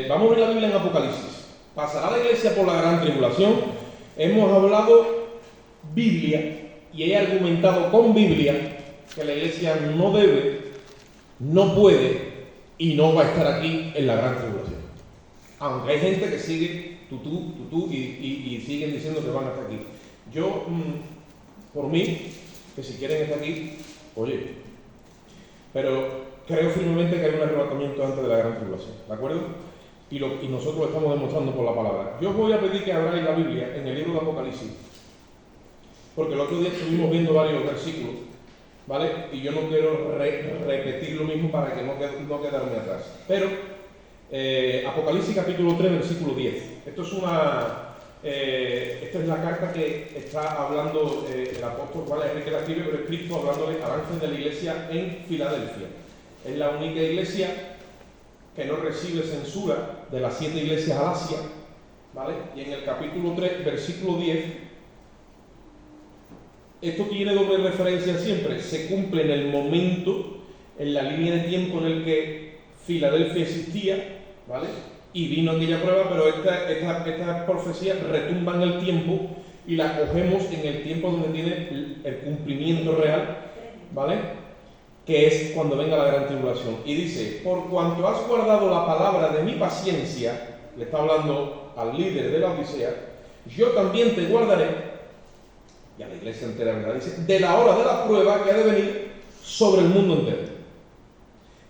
vamos a ver la Biblia en Apocalipsis. ¿Pasará la iglesia por la gran tribulación? Hemos hablado Biblia y he argumentado con Biblia que la iglesia no debe, no puede y no va a estar aquí en la gran tribulación. Aunque hay gente que sigue tutú y siguen diciendo que van a estar aquí. Yo, por mí, que si quieren estar aquí, oye, pero creo firmemente que hay un arrebatamiento antes de la gran tribulación, ¿de acuerdo? Y nosotros lo estamos demostrando por la palabra. Yo os voy a pedir que abráis la Biblia en el libro de Apocalipsis, porque el otro día estuvimos viendo varios versículos, ¿vale? Y yo no quiero repetir lo mismo para que no quedarme atrás. Pero, Apocalipsis capítulo 3, versículo 10. Esto es la carta que está hablando el apóstol Juan, es el que la escribe, pero es Cristo hablándole al ángel de la iglesia en Filadelfia. Es la única iglesia que no recibe censura de las 7 iglesias al Asia, ¿vale? Y en el capítulo 3, versículo 10, esto tiene doble referencia siempre, se cumple en el momento, en la línea de tiempo en el que Filadelfia existía, ¿vale? Y vino aquella prueba, pero esta profecía retumba en el tiempo y la cogemos en el tiempo donde tiene el cumplimiento real, ¿vale? Que es cuando venga la gran tribulación. Y dice, por cuanto has guardado la palabra de mi paciencia, le está hablando al líder de la Odisea, yo también te guardaré, y a la iglesia entera, ¿verdad? Dice, de la hora de la prueba que ha de venir sobre el mundo entero,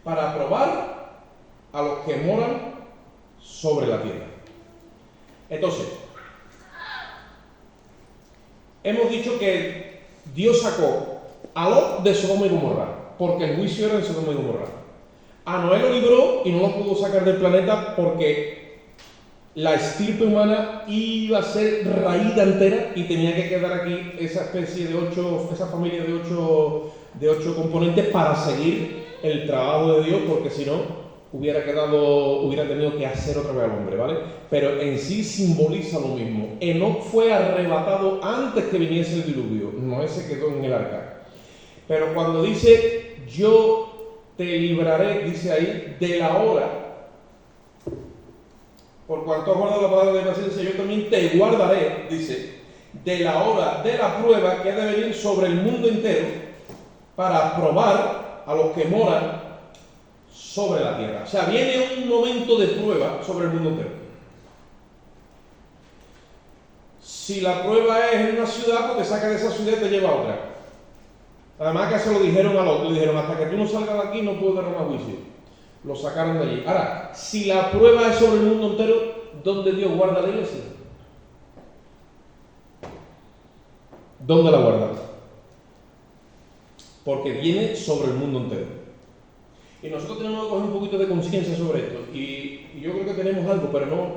para probar a los que moran sobre la tierra. Entonces, hemos dicho que Dios sacó a Lot de Sodoma y Gomorra, porque el juicio era en Sodoma y Gomorra. A Noé lo libró y no lo pudo sacar del planeta porque la estirpe humana iba a ser raída entera y tenía que quedar aquí esa especie de esa familia de ocho componentes para seguir el trabajo de Dios, porque si no hubiera tenido que hacer otra vez al hombre, ¿vale? Pero en sí simboliza lo mismo. Enoc fue arrebatado antes que viniese el diluvio, Noé se quedó en el arca. Pero cuando dice, yo te libraré, dice ahí, de la hora, por cuanto has guardado la palabra de paciencia, yo también te guardaré, dice, de la hora de la prueba que ha de venir sobre el mundo entero, para probar a los que moran sobre la tierra. O sea, viene un momento de prueba sobre el mundo entero. Si la prueba es en una ciudad, pues te saca de esa ciudad y te lleva a otra. Además que se lo dijeron al otro, le dijeron, hasta que tú no salgas de aquí no puedes derramar juicio. Lo sacaron de allí. Ahora, si la prueba es sobre el mundo entero, ¿dónde Dios guarda la iglesia? ¿Dónde la guarda? Porque viene sobre el mundo entero. Y nosotros tenemos que coger un poquito de conciencia sobre esto. Y yo creo que tenemos algo, pero no,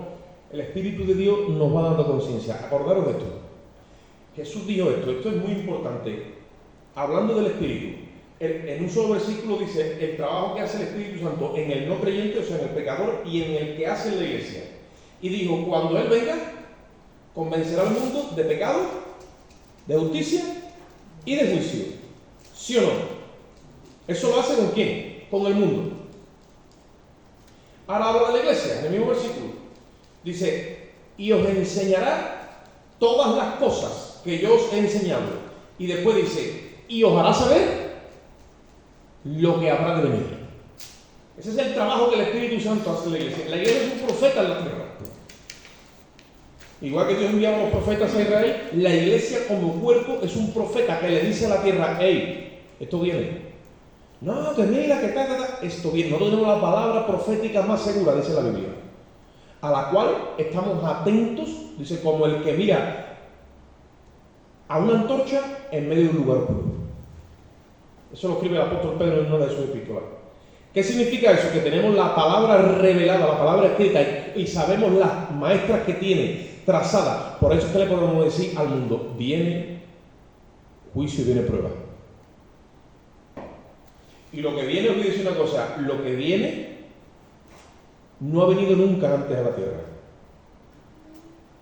el Espíritu de Dios nos va dando conciencia. Acordaros de esto. Jesús dijo esto es muy importante. Hablando del Espíritu, en un solo versículo dice el trabajo que hace el Espíritu Santo en el no creyente, o sea, en el pecador, y en el que hace en la iglesia. Y dijo, cuando Él venga, convencerá al mundo de pecado, de justicia y de juicio. ¿Sí o no? ¿Eso lo hace con quién? Con el mundo. Ahora habla de la iglesia, en el mismo versículo. Dice, y os enseñará todas las cosas que yo os he enseñado. Y después dice, y os hará saber lo que habrá de venir. Ese es el trabajo que el Espíritu Santo hace en la iglesia. La iglesia es un profeta en la tierra. Igual que Dios enviaba a los profetas a Israel, la iglesia como cuerpo es un profeta que le dice a la tierra, hey, esto viene. No, que mira, que esto viene. Nosotros tenemos la palabra profética más segura, dice la Biblia, a la cual estamos atentos, dice, como el que mira a una antorcha en medio de un lugar oscuro. Eso lo escribe el apóstol Pedro en una de sus epístolas. ¿Qué significa eso? Que tenemos la palabra revelada, la palabra escrita, y sabemos las maestras que tiene trazadas. Por eso es que le podemos decir al mundo, viene juicio y viene prueba. Y lo que viene, os voy a decir una cosa, lo que viene no ha venido nunca antes a la tierra.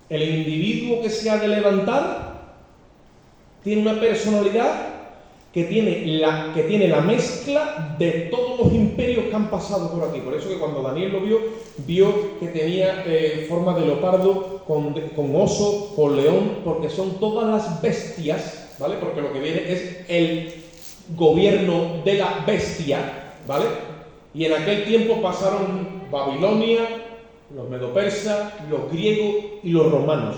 El individuo que se ha de levantar tiene una personalidad que tiene la mezcla de todos los imperios que han pasado por aquí. Por eso que cuando Daniel lo vio que tenía forma de leopardo, con oso, con león, porque son todas las bestias, ¿vale? Porque lo que viene es el gobierno de la bestia, ¿vale? Y en aquel tiempo pasaron Babilonia, los medopersas, los griegos y los romanos.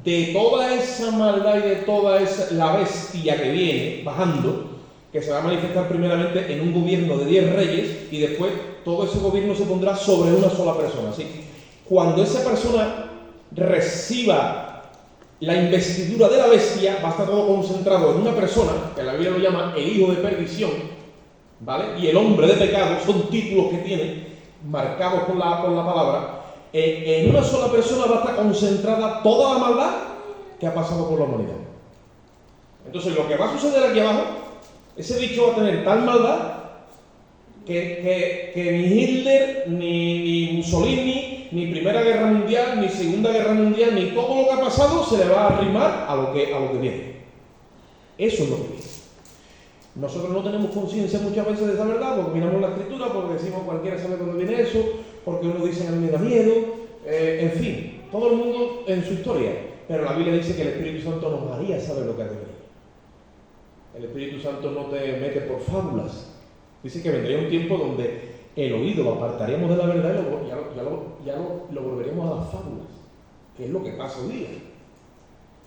De toda esa maldad y de toda la bestia que viene bajando, que se va a manifestar primeramente en un gobierno de 10 reyes, y después todo ese gobierno se pondrá sobre una sola persona. ¿Sí? Cuando esa persona reciba la investidura de la bestia, va a estar todo concentrado en una persona, que la Biblia lo llama el hijo de perdición, ¿vale? Y el hombre de pecado, son títulos que tiene, marcados por la palabra. En una sola persona va a estar concentrada toda la maldad que ha pasado por la humanidad. Entonces, lo que va a suceder aquí abajo, ese bicho va a tener tal maldad que ni Hitler, ni Mussolini, ni Primera Guerra Mundial, ni Segunda Guerra Mundial, ni todo lo que ha pasado se le va a arrimar a lo que viene. Eso es lo que viene. Nosotros no tenemos conciencia muchas veces de esa verdad, porque miramos la escritura, porque decimos cualquiera sabe dónde viene eso, porque uno dice a mí me da miedo, en fin, todo el mundo en su historia. Pero la Biblia dice que el Espíritu Santo nos haría saber lo que ha de venir. El Espíritu Santo no te mete por fábulas. Dice que vendría un tiempo donde el oído lo apartaríamos de la verdad y lo volveríamos a las fábulas, que es lo que pasa hoy día.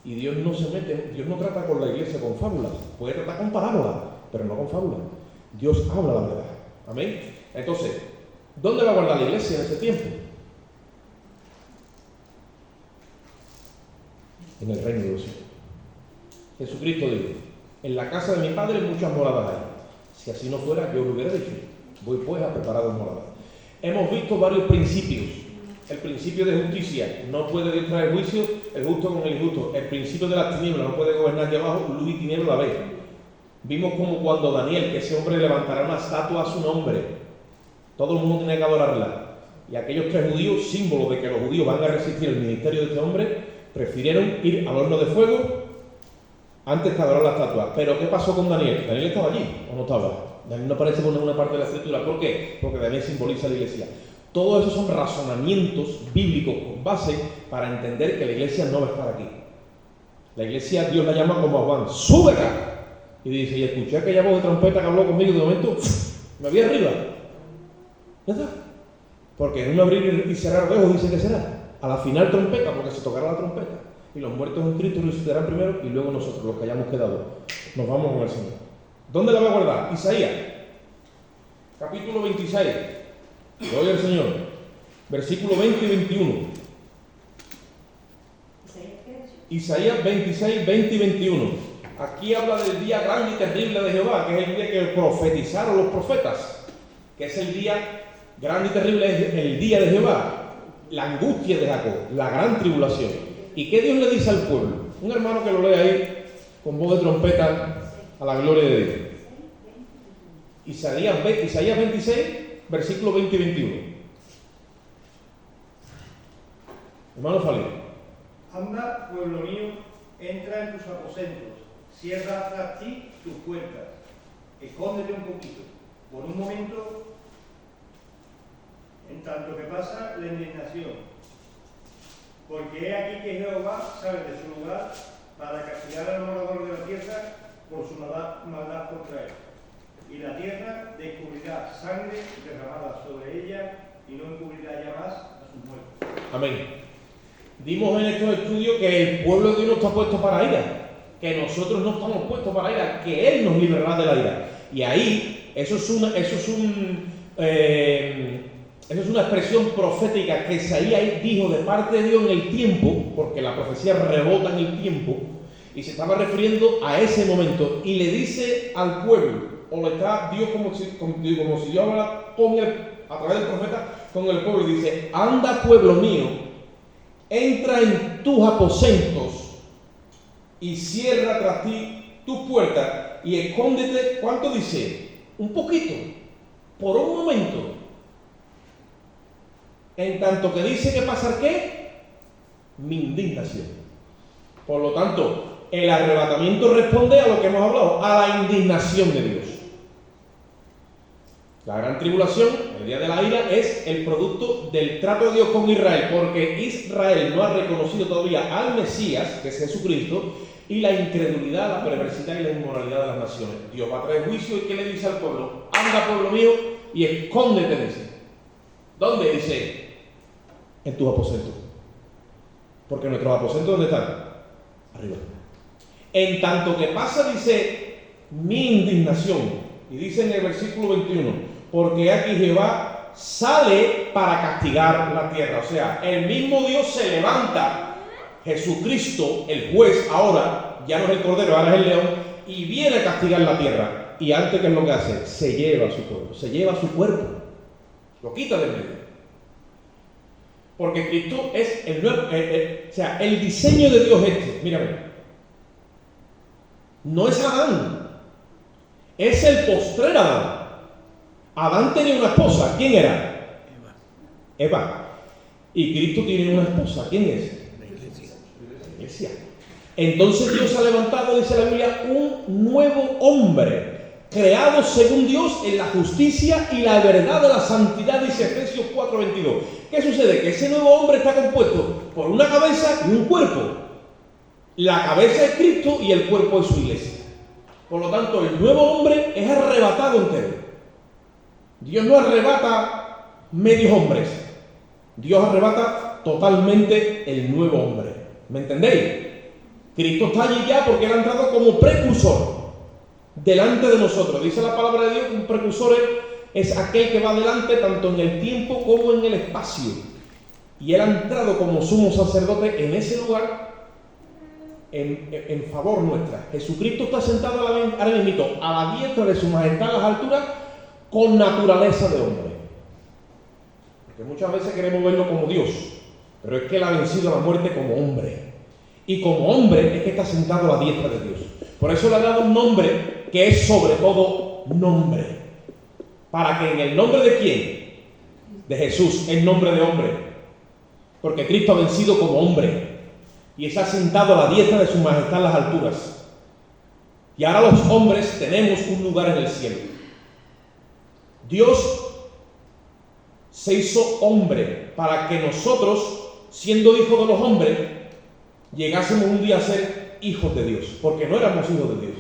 Y Dios no trata con la iglesia con fábulas, puede tratar con parábolas, pero no con fábulas. Dios habla la verdad. Amén. Entonces, ¿dónde va a guardar la iglesia en ese tiempo? En el reino de los cielos. Jesucristo dijo: en la casa de mi Padre muchas moradas hay. Si así no fuera, yo lo hubiera dicho. Voy pues a preparar moradas. Hemos visto varios principios. El principio de justicia: no puede Dios traer juicio el justo con el injusto. El principio de las tinieblas: no puede gobernar aquí abajo luz y tiniebla a la vez. Vimos como cuando Daniel, que ese hombre levantará una estatua a su nombre, todo el mundo tiene que adorarla. Y aquellos 3 judíos, símbolo de que los judíos van a resistir el ministerio de este hombre, prefirieron ir al horno de fuego antes que adorar la estatua. Pero ¿qué pasó con Daniel? ¿Daniel estaba allí o no estaba? Daniel no aparece por ninguna parte de la escritura. ¿Por qué? Porque Daniel simboliza la iglesia. Todos esos son razonamientos bíblicos con base para entender que la iglesia no va a estar aquí. La iglesia, Dios la llama como a Juan: ¡sube acá! Y dice: y escuché aquella voz de trompeta que habló conmigo, y de momento me vi arriba. ¿Ya está? Porque en un abrir y cerrar de ojos dice que será. A la final trompeta, porque se tocará la trompeta. Y los muertos en Cristo resucitarán primero, y luego nosotros, los que hayamos quedado, nos vamos con el Señor. ¿Dónde la va a guardar? Isaías, capítulo 26. Gloria al Señor. Versículo 20 y 21. Isaías 26, 20 y 21. Aquí habla del día grande y terrible de Jehová, que es el día que profetizaron los profetas. Que es el día grande y terrible, es el día de Jehová. La angustia de Jacob, la gran tribulación. ¿Y qué Dios le dice al pueblo? Un hermano que lo lea ahí, con voz de trompeta, a la gloria de Dios. Isaías 26, versículos 20 y 21. Hermano Falín. Anda, pueblo mío, entra en tus aposentos, cierra tras ti tus puertas, escóndete un poquito, por un momento, en tanto que pasa la indignación. Porque he aquí que Jehová sale de su lugar para castigar al morador de la tierra por su maldad contra él. Y la tierra descubrirá sangre derramada sobre ella y no encubrirá ya más a sus muertos. Amén. Dimos en estos estudios que el pueblo de Dios no está puesto para ira, que nosotros no estamos puestos para ira, que Él nos librará de la ira. Y ahí, eso es una expresión profética que Isaías dijo de parte de Dios en el tiempo, porque la profecía rebota en el tiempo, y se estaba refiriendo a ese momento, y le dice al pueblo, o le está Dios como si Dios hablara a través del profeta con el pueblo, y dice: anda, pueblo mío, entra en tus aposentos y cierra tras ti tus puertas y escóndete. ¿Cuánto dice? Un poquito, por un momento. En tanto que dice que pasar ¿qué? Mi indignación. Por lo tanto, el arrebatamiento responde a lo que hemos hablado, a la indignación de Dios. La gran tribulación, el día de la ira, es el producto del trato de Dios con Israel, porque Israel no ha reconocido todavía al Mesías, que es Jesucristo, y la incredulidad, la perversidad y la inmoralidad de las naciones. Dios va a traer juicio y ¿qué le dice al pueblo? Anda, pueblo mío, y escóndete, dice. ¿Dónde? Dice, en tus aposentos. Porque nuestros aposentos, ¿dónde están? Arriba. En tanto que pasa, dice, mi indignación. Y dice en el versículo 21, porque aquí Jehová sale para castigar la tierra. O sea, el mismo Dios se levanta. Jesucristo, el juez, ahora, ya no es el cordero, ahora es el león, y viene a castigar la tierra. Y antes, ¿qué es lo que hace? Se lleva a su pueblo, se lleva a su cuerpo, lo quita del medio. Porque Cristo es el nuevo, o sea, el diseño de Dios este, mírame, no es Adán, es el postrer Adán. Adán tenía una esposa, ¿quién era? Eva. Y Cristo tiene una esposa, ¿quién es? Iglesia. Entonces Dios ha levantado, dice la Biblia, un nuevo hombre, creado según Dios en la justicia y la verdad de la santidad, dice Efesios 4:22. ¿Qué sucede? Que ese nuevo hombre está compuesto por una cabeza y un cuerpo. La cabeza es Cristo y el cuerpo es su iglesia. Por lo tanto, el nuevo hombre es arrebatado entero. Dios no arrebata medios hombres. Dios arrebata totalmente el nuevo hombre. ¿Me entendéis? Cristo está allí ya porque Él ha entrado como precursor delante de nosotros. Dice la palabra de Dios que un precursor es aquel que va delante tanto en el tiempo como en el espacio. Y Él ha entrado como sumo sacerdote en ese lugar en favor nuestra. Jesucristo está sentado ahora mismo a la diestra de su majestad a las alturas con naturaleza de hombre. Porque muchas veces queremos verlo como Dios, pero es que Él ha vencido la muerte como hombre. Y como hombre es que está sentado a la diestra de Dios. Por eso le ha dado un nombre que es sobre todo nombre. Para que en el nombre de ¿quién? De Jesús, el nombre de hombre. Porque Cristo ha vencido como hombre. Y está sentado a la diestra de su majestad en las alturas. Y ahora los hombres tenemos un lugar en el cielo. Dios se hizo hombre para que nosotros, siendo hijos de los hombres, llegásemos un día a ser hijos de Dios, porque no éramos hijos de Dios.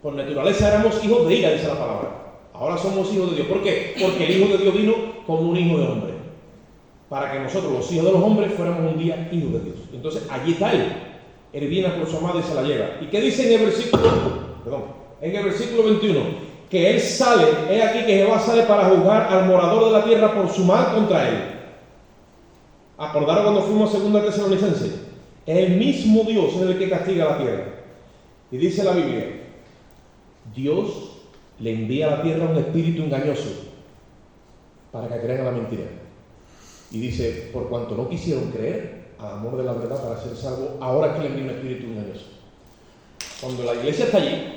Por naturaleza éramos hijos de ira, dice la palabra. Ahora somos hijos de Dios. ¿Por qué? Porque el Hijo de Dios vino como un hijo de hombre, para que nosotros, los hijos de los hombres, fuéramos un día hijos de Dios. Entonces, allí está Él. Él viene por su amada y se la lleva. ¿Y qué dice en el versículo 21? Que Él sale, es aquí que Jehová sale para juzgar al morador de la tierra por su mal contra Él. Acordaron cuando fuimos a 2 Tesalonicenses. El mismo Dios es el que castiga la tierra. Y dice la Biblia, Dios le envía a la tierra un espíritu engañoso para que crean a la mentira. Y dice, por cuanto no quisieron creer al amor de la verdad para ser salvos, ahora es que le envía un espíritu engañoso. Cuando la iglesia está allí,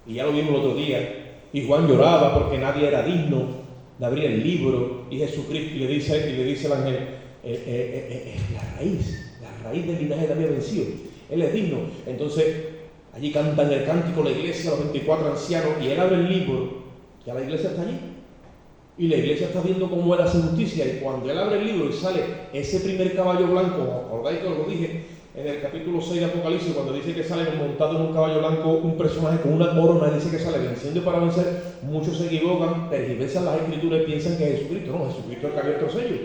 y ya lo vimos el otro día, y Juan lloraba porque nadie era digno de abrir el libro, y Jesucristo le dice el ángel, la raíz del linaje de David vencido, Él es digno. Entonces, allí cantan el cántico la iglesia, los 24 ancianos, y Él abre el libro, ya la iglesia está allí. Y la iglesia está viendo cómo Él hace justicia, y cuando Él abre el libro y sale ese primer caballo blanco, ¿acordáis que os lo dije en el capítulo 6 de Apocalipsis, cuando dice que sale montado en un caballo blanco un personaje con una corona, y dice que sale venciendo y para vencer? Muchos se equivocan, tergiversan las escrituras y piensan que es Jesucristo. No, Jesucristo es el que ha abierto el sello.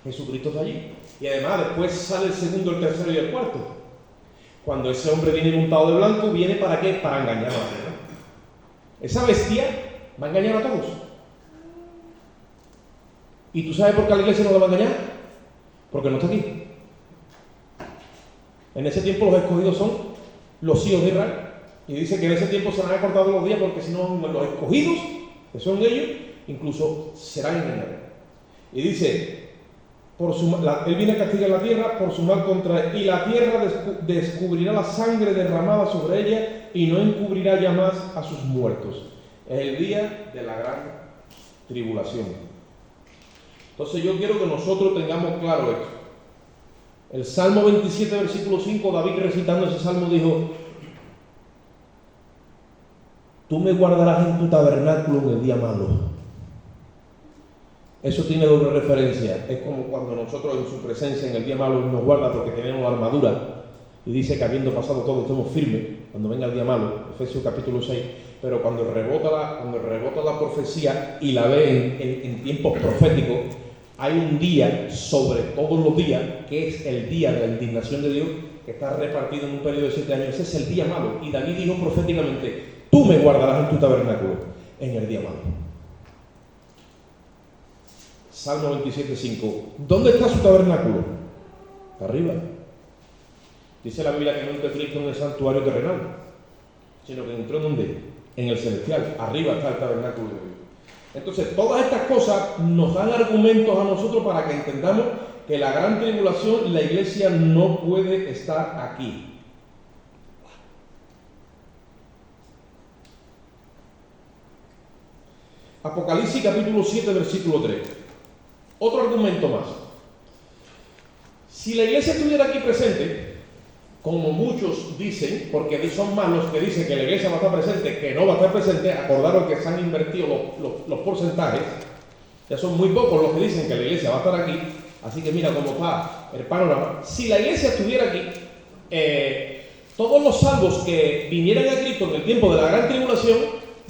Jesucristo está allí. Y además después sale el segundo, el tercero y el cuarto. Cuando ese hombre viene montado de blanco, ¿viene para qué? Para engañar a la tierra. Esa bestia va a engañar a todos. ¿Y tú sabes por qué a la iglesia no la va a engañar? Porque no está aquí. En ese tiempo los escogidos son los hijos de Israel. Y dice que en ese tiempo serán acortados los días, porque si no, los escogidos, que son ellos, incluso serán engañados. Y dice, Él viene a castigar la tierra por su mal contra Él, y la tierra descubrirá la sangre derramada sobre ella, y no encubrirá ya más a sus muertos. Es el día de la gran tribulación. Entonces yo quiero que nosotros tengamos claro esto. El Salmo 27, versículo 5, David recitando ese salmo dijo: tú me guardarás en tu tabernáculo en el día malo. Eso tiene doble referencia. Es como cuando nosotros en su presencia en el día malo nos guarda porque tenemos armadura y dice que habiendo pasado todo estemos firmes cuando venga el día malo, Efesios capítulo 6. Pero cuando rebota la profecía y la ve en tiempos proféticos, hay un día sobre todos los días que es el día de la indignación de Dios, que está repartido en un periodo de 7 años. Ese es el día malo. Y David dijo proféticamente: tú me guardarás en tu tabernáculo en el día malo. Salmo 27, 5. ¿Dónde está su tabernáculo? Está arriba. Dice la Biblia que no entró Cristo en el santuario terrenal, sino que entró en ¿dónde? En el celestial. Arriba está el tabernáculo de Dios. Entonces, todas estas cosas nos dan argumentos a nosotros para que entendamos que la gran tribulación, la iglesia no puede estar aquí. Apocalipsis capítulo 7, versículo 3. Otro argumento más. Si la iglesia estuviera aquí presente, como muchos dicen, porque son más los que dicen que la iglesia va a estar presente que no va a estar presente, acordaron que se han invertido los porcentajes, ya son muy pocos los que dicen que la iglesia va a estar aquí, así que mira cómo está el panorama. Si la iglesia estuviera aquí, todos los salvos que vinieran a Cristo en el tiempo de la gran tribulación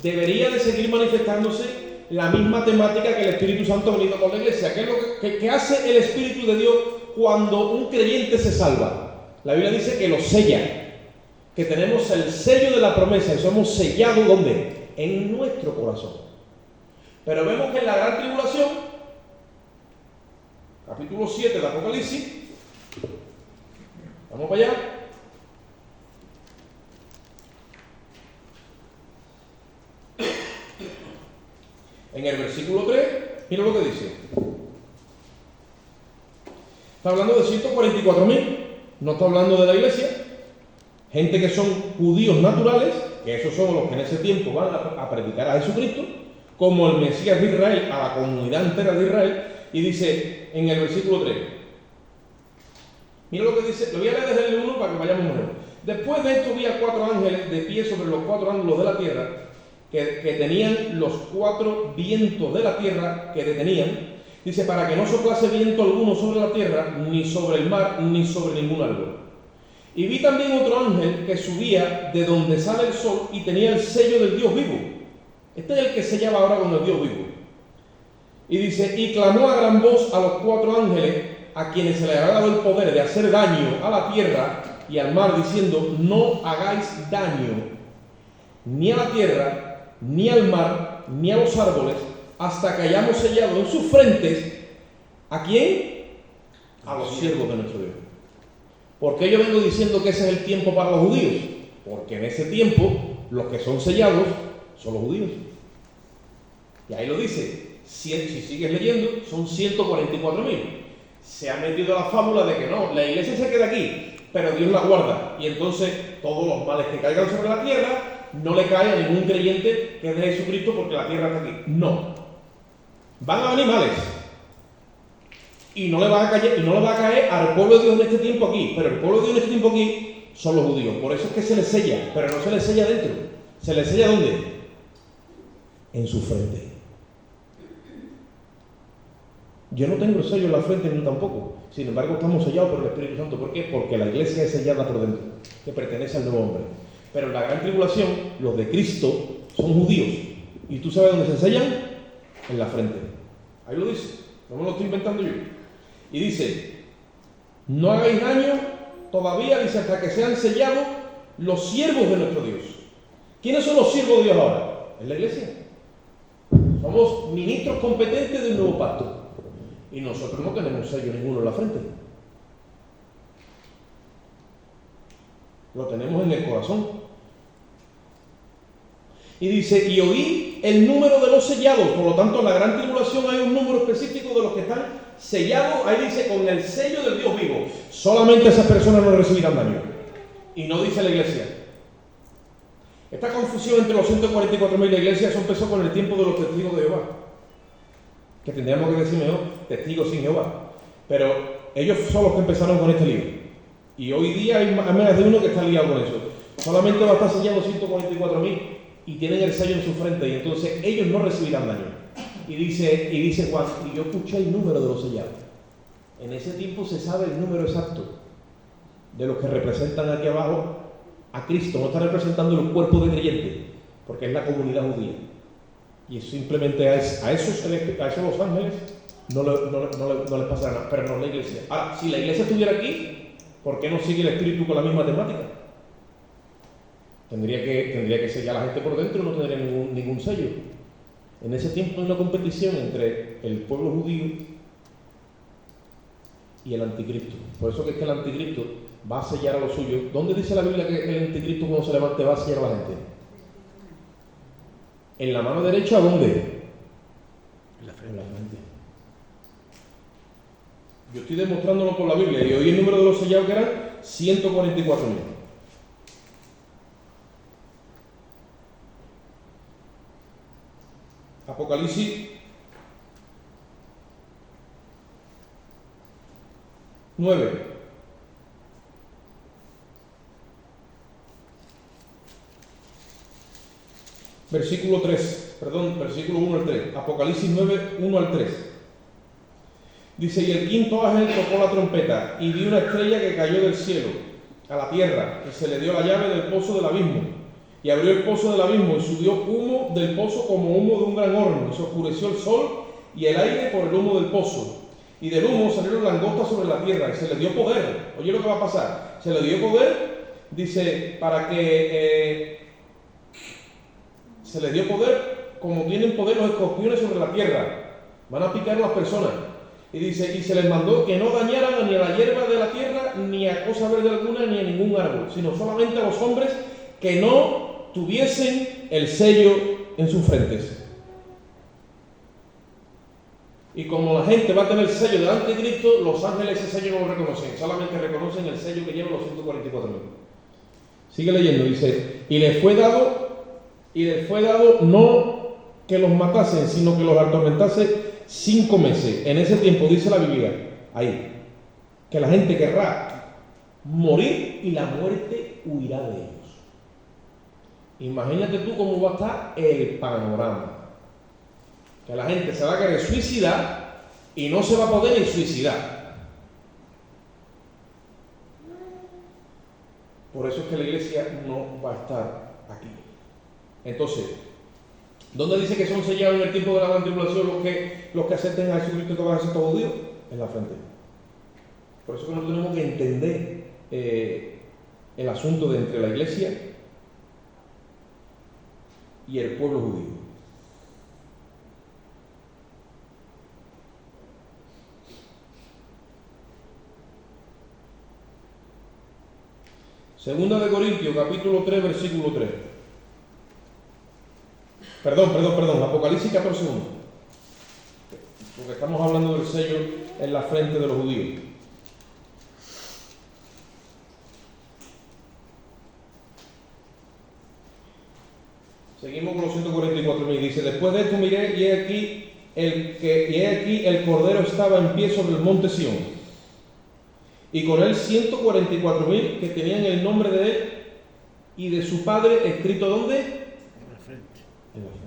debería de seguir manifestándose la misma temática que el Espíritu Santo ha venido con la iglesia. ¿Qué es lo que hace el Espíritu de Dios cuando un creyente se salva? La Biblia dice que lo sella, que tenemos el sello de la promesa y somos sellados ¿dónde? En nuestro corazón. Pero vemos que en la gran tribulación, capítulo 7 de Apocalipsis, vamos para allá. En el versículo 3, mira lo que dice. Está hablando de 144.000, no está hablando de la iglesia. Gente que son judíos naturales, que esos son los que en ese tiempo van a predicar a Jesucristo, como el Mesías de Israel, a la comunidad entera de Israel. Y dice en el versículo 3, mira lo que dice, lo voy a leer desde el 1 para que vayamos mejor. Después de esto vi a 4 ángeles de pie sobre los 4 ángulos de la tierra, que tenían los 4 vientos de la tierra que detenían, dice, para que no soplase viento alguno sobre la tierra, ni sobre el mar, ni sobre ningún árbol. Y vi también otro ángel que subía de donde sale el sol y tenía el sello del Dios vivo. Este es el que sellaba ahora con el Dios vivo. Y dice, y clamó a gran voz a los 4 ángeles, a quienes se les había dado el poder de hacer daño a la tierra y al mar, diciendo, no hagáis daño ni a la tierra, ni al mar, ni a los árboles, hasta que hayamos sellado en sus frentes, ¿a quién? A los siervos de nuestro Dios. ¿Por qué yo vengo diciendo que ese es el tiempo para los judíos? Porque en ese tiempo los que son sellados son los judíos. Y ahí lo dice, si sigues leyendo, son 144.000. Se ha metido la fábula de que no, la iglesia se queda aquí, pero Dios la guarda. Y entonces todos los males que caigan sobre la tierra no le cae a ningún creyente que es de Jesucristo porque la tierra está aquí. No. Van a venir males. Y no le va a caer al pueblo de Dios en este tiempo aquí. Pero el pueblo de Dios en este tiempo aquí son los judíos. Por eso es que se les sella. Pero no se les sella dentro. ¿Se les sella dónde? En su frente. Yo no tengo el sello en la frente ni tampoco. Sin embargo, estamos sellados por el Espíritu Santo. ¿Por qué? Porque la iglesia es sellada por dentro, que pertenece al nuevo hombre. Pero en la gran tribulación, los de Cristo son judíos. ¿Y tú sabes dónde se sellan? En la frente. Ahí lo dice. No me lo estoy inventando yo. Y dice, no hagáis daño todavía, dice, hasta que sean sellados los siervos de nuestro Dios. ¿Quiénes son los siervos de Dios ahora? Es la iglesia. Somos ministros competentes de un nuevo pacto. Y nosotros no tenemos sello ninguno en la frente. Lo tenemos en el corazón. Y dice, y oí el número de los sellados. Por lo tanto, en la gran tribulación hay un número específico de los que están sellados. Ahí dice, con el sello del Dios vivo. Solamente esas personas no recibirán daño. Y no dice la iglesia. Esta confusión entre los 144.000 de la iglesia, eso empezó con el tiempo de los testigos de Jehová. Que tendríamos que decir mejor, testigos sin Jehová. Pero ellos son los que empezaron con este lío. Y hoy día hay más de uno que está liado con eso. Solamente va a estar sellado 144.000 y tienen el sello en su frente, y entonces ellos no recibirán daño. Y dice Juan, y yo escuché el número de los sellados. En ese tiempo se sabe el número exacto de los que representan aquí abajo a Cristo. No está representando el cuerpo de creyentes, porque es la comunidad judía. Y simplemente a esos los ángeles no les pasará nada, pero no la iglesia. Ahora, si la iglesia estuviera aquí, ¿por qué no sigue el espíritu con la misma temática? Tendría que sellar a la gente por dentro y no tendría ningún sello. En ese tiempo hay una competición entre el pueblo judío y el anticristo. Por eso que es que el anticristo va a sellar a los suyos. ¿Dónde dice la Biblia que el anticristo cuando se levante va a sellar a la gente? ¿En la mano derecha dónde? En la frente. Yo estoy demostrándolo por la Biblia y hoy el número de los sellados que eran 144.000. Apocalipsis 9. Versículo 1 al 3. Apocalipsis 9, 1 al 3. Dice, y el quinto ángel tocó la trompeta, y vi una estrella que cayó del cielo a la tierra, y se le dio la llave del pozo del abismo. Y abrió el pozo del abismo, y subió humo del pozo como humo de un gran horno, y se oscureció el sol y el aire por el humo del pozo. Y del humo salieron langostas sobre la tierra, y se le dio poder. Oye lo que va a pasar. Se le dio poder, dice, para que... se le dio poder como tienen poder los escorpiones sobre la tierra. Van a picar a las personas. Y dice, y se les mandó que no dañaran ni a la hierba de la tierra, ni a cosa verde alguna, ni a ningún árbol, sino solamente a los hombres que no tuviesen el sello en sus frentes. Y como la gente va a tener el sello del anticristo, los ángeles ese sello no lo reconocen, solamente reconocen el sello que llevan los 144.000. Sigue leyendo, dice, y les fue dado no que los matasen, sino que los atormentase 5 meses. En ese tiempo, dice la Biblia, ahí, que la gente querrá morir y la muerte huirá de ellos. Imagínate tú cómo va a estar el panorama. Que la gente se va a querer suicidar y no se va a poder ni suicidar. Por eso es que la iglesia no va a estar aquí. Entonces, ¿dónde dice que son sellados en el tiempo de la gran tribulación los que acepten a Jesucristo que van a ser todos judíos? En la frente. Por eso que nosotros tenemos que entender el asunto de entre la iglesia y el pueblo judío. Segunda de Corintios, capítulo 3, versículo 3. Perdón, Apocalipsis 14:1. Porque estamos hablando del sello en la frente de los judíos. Seguimos con los 144.000. Dice, después de esto miré y he aquí el Cordero estaba en pie sobre el monte Sión. Y con él 144.000 que tenían el nombre de él y de su padre escrito ¿dónde? En la frente. En la frente.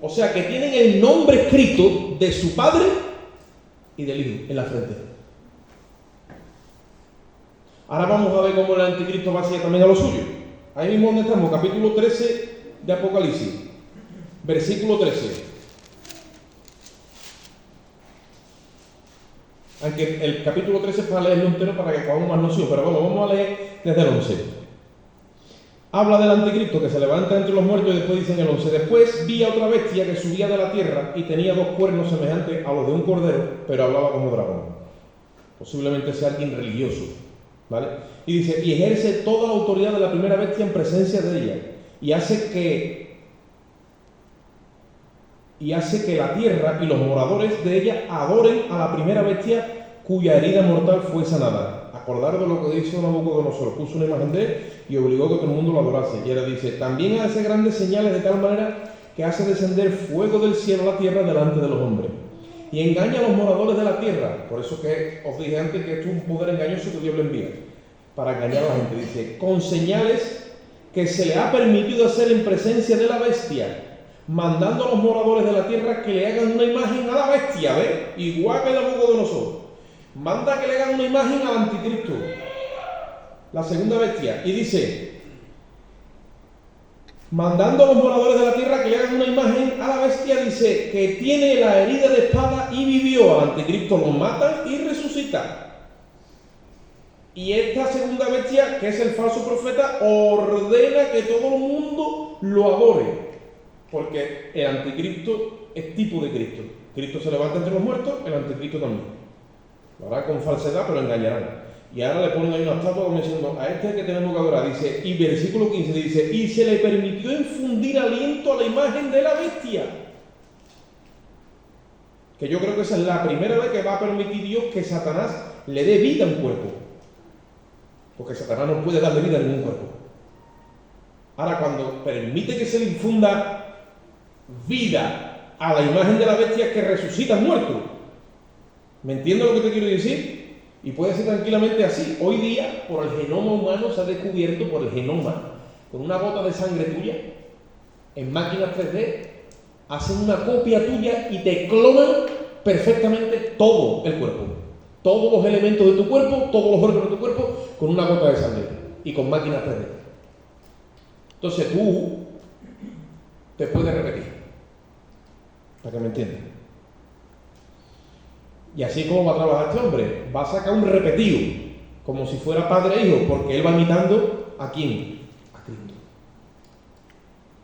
O sea que tienen el nombre escrito de su padre y del hijo en la frente. Ahora vamos a ver cómo el anticristo va a ser también a lo suyo. Ahí mismo donde estamos, capítulo 13 de Apocalipsis, versículo 13. Aunque el capítulo 13 es para leerlo entero para que cojamos más noción, pero bueno, vamos a leer desde el 11. Habla del anticristo que se levanta entre los muertos y después dice en el 11, después vi a otra bestia que subía de la tierra y tenía 2 cuernos semejantes a los de un cordero, pero hablaba como dragón. Posiblemente sea alguien religioso, ¿vale? Y dice, y ejerce toda la autoridad de la primera bestia en presencia de ella, y hace que la tierra y los moradores de ella adoren a la primera bestia cuya herida mortal fue sanada. Acordar de lo que dice Nabucodonosor, puso una imagen de él y obligó que todo el mundo lo adorase. Y ahora dice, también hace grandes señales de tal manera que hace descender fuego del cielo a la tierra delante de los hombres. Y engaña a los moradores de la tierra. Por eso que os dije antes que esto es un poder engañoso que Dios le envía. Para engañar a la gente. Dice, con señales que se le ha permitido hacer en presencia de la bestia, mandando a los moradores de la tierra que le hagan una imagen a la bestia, ¿ves? Igual que Nabucodonosor. Manda que le hagan una imagen al anticristo, la segunda bestia. Y dice, mandando a los moradores de la tierra que le hagan una imagen a la bestia, dice, que tiene la herida de espada y vivió. Al anticristo lo matan y resucita. Y esta segunda bestia, que es el falso profeta, ordena que todo el mundo lo adore. Porque el anticristo es tipo de Cristo. Cristo se levanta entre los muertos, el anticristo también. Lo hará con falsedad, pero engañarán. Y ahora le ponen ahí una estatua como diciendo, a este que tenemos que adorar. Dice, y versículo 15 dice, y se le permitió infundir aliento a la imagen de la bestia. Que yo creo que esa es la primera vez que va a permitir Dios que Satanás le dé vida a un cuerpo. Porque Satanás no puede darle vida a ningún cuerpo. Ahora, cuando permite que se le infunda vida a la imagen de la bestia que resucita muerto, ¿me entiendes lo que te quiero decir? Y puede ser tranquilamente así. Hoy día, por el genoma humano, se ha descubierto, por el genoma, con una gota de sangre tuya, en máquinas 3D, hacen una copia tuya y te clonan perfectamente todo el cuerpo. Todos los elementos de tu cuerpo, todos los órganos de tu cuerpo, con una gota de sangre y con máquinas 3D. Entonces tú te puedes repetir, para que me entiendas. Y así como va a trabajar este hombre, va a sacar un repetido, como si fuera padre e hijo, porque él va imitando ¿a quién? A Cristo.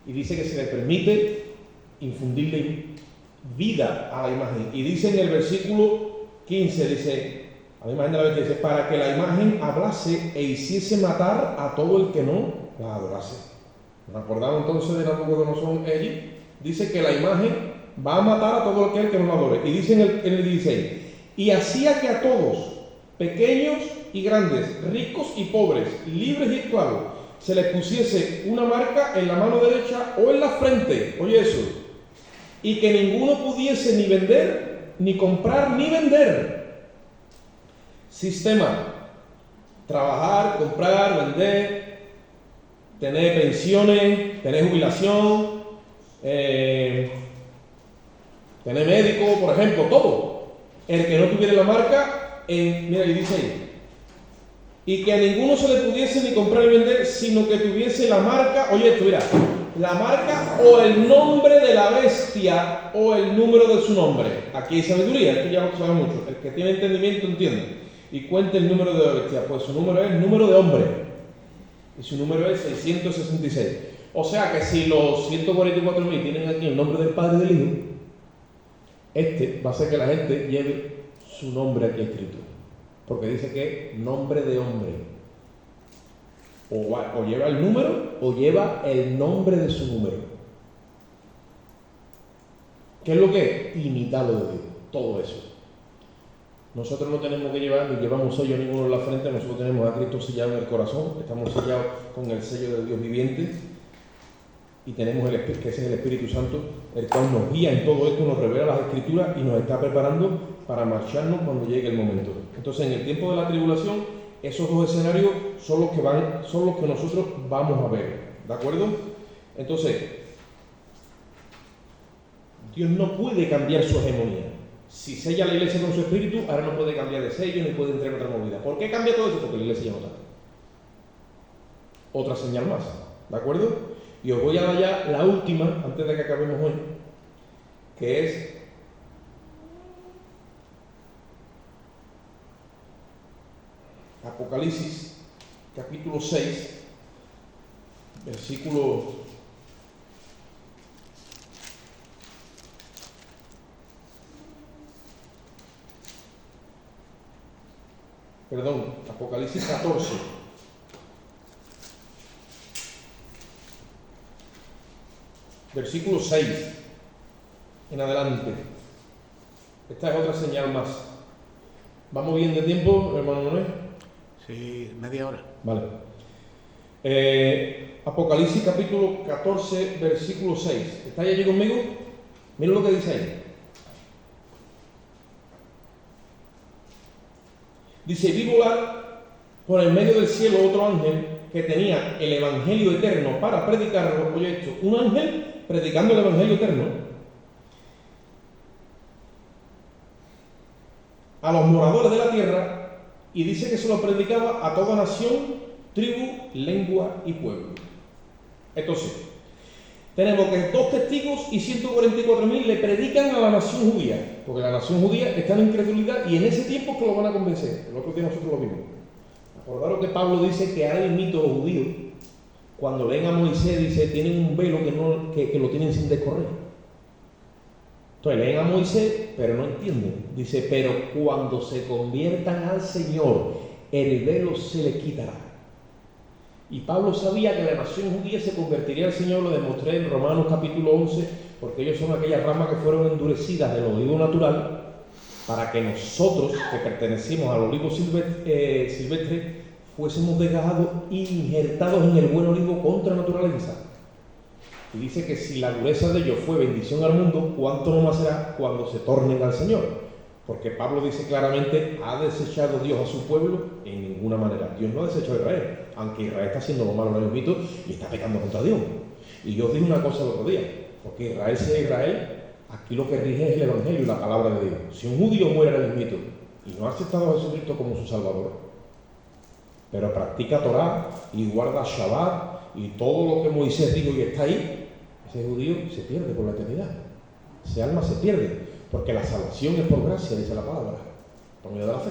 Y dice que se le permite infundirle vida a la imagen. Y dice en el versículo 15, dice, a la imagen de la bestia, dice, para que la imagen hablase e hiciese matar a todo el que no la adorase. ¿Nos acordamos entonces de Nabucodonosor allí? Dice que la imagen va a matar a todo aquel que no la adore. Y dice en el 16, y hacía que a todos, pequeños y grandes, ricos y pobres, libres y esclavos, se les pusiese una marca en la mano derecha o en la frente. Oye eso. Y que ninguno pudiese ni vender, ni comprar, ni vender. Sistema: trabajar, comprar, vender, tener pensiones, tener jubilación, tener médico, por ejemplo, todo. El que no tuviera la marca, mira, y dice ahí, y que a ninguno se le pudiese ni comprar ni vender, sino que tuviese la marca, oye esto, mira, la marca o el nombre de la bestia o el número de su nombre. Aquí hay sabiduría, esto ya lo sabe mucho. El que tiene entendimiento entiende. Y cuenta el número de la bestia, pues su número es el número de hombre. Y su número es 666. O sea que si los 144.000 tienen aquí el nombre del Padre y del Hijo, este va a hacer que la gente lleve su nombre aquí escrito. Porque dice que es nombre de hombre. O lleva el número o lleva el nombre de su número. ¿Qué es lo que es? Imitarlo de Dios. Todo eso. Nosotros no tenemos que llevar, ni llevamos sello ninguno en la frente, nosotros tenemos a Cristo sellado en el corazón, estamos sellados con el sello de Dios viviente y tenemos que ese es el Espíritu Santo, el cual nos guía en todo esto, nos revela las Escrituras y nos está preparando para marcharnos cuando llegue el momento. Entonces, en el tiempo de la tribulación, esos dos escenarios son los que nosotros vamos a ver, ¿de acuerdo? Entonces, Dios no puede cambiar su hegemonía. Si sella la iglesia con su espíritu, ahora no puede cambiar de sello ni puede entrar en otra movida. ¿Por qué cambia todo eso? Porque la iglesia ya no está. Otra señal más, ¿de acuerdo? Y os voy a dar ya la última, antes de que acabemos hoy, que es Apocalipsis, capítulo 6, versículo 14. Versículo 6 en adelante. Esta es otra señal más. ¿Vamos bien de tiempo, hermano Manuel? Sí, media hora. Vale. Apocalipsis capítulo 14, versículo 6. ¿Estáis allí conmigo? Miren lo que dice ahí. Dice: vi volar por el medio del cielo otro ángel que tenía el evangelio eterno para predicarlo. Oye, esto, un ángel predicando el evangelio eterno a los moradores de la tierra, y dice que se lo predicaba a toda nación, tribu, lengua y pueblo. Entonces, tenemos que 2 testigos y 144.000 le predican a la nación judía, porque la nación judía está en incredulidad y en ese tiempo es que lo van a convencer. El otro día nosotros lo vimos. Acordaros que Pablo dice que ahora mismo los judíos, cuando leen a Moisés, dice, tienen un velo que lo tienen sin descorrer. Entonces leen a Moisés, pero no entienden. Dice, pero cuando se conviertan al Señor, el velo se les quitará. Y Pablo sabía que la nación judía se convertiría al Señor, lo demostré en Romanos capítulo 11, porque ellos son aquellas ramas que fueron endurecidas del olivo natural, para que nosotros, que pertenecemos al olivo silvestre, fuésemos desgajados e injertados en el buen olivo contra naturaleza. Y dice que si la dureza de ellos fue bendición al mundo, ¿cuánto no más será cuando se tornen al Señor? Porque Pablo dice claramente, ¿ha desechado Dios a su pueblo? En ninguna manera. Dios no ha desechado a Israel, aunque Israel está haciendo lo malo en el mito y está pecando contra Dios. Y yo os dije una cosa el otro día, porque Israel sea Israel, aquí lo que rige es el Evangelio y la palabra de Dios. Si un judío muere en el mito y no ha aceptado a Jesucristo como su Salvador, pero practica Torah y guarda Shabbat y todo lo que Moisés dijo y está ahí, ese judío se pierde por la eternidad. Ese alma se pierde. Porque la salvación es por gracia, dice la palabra, por medio de la fe.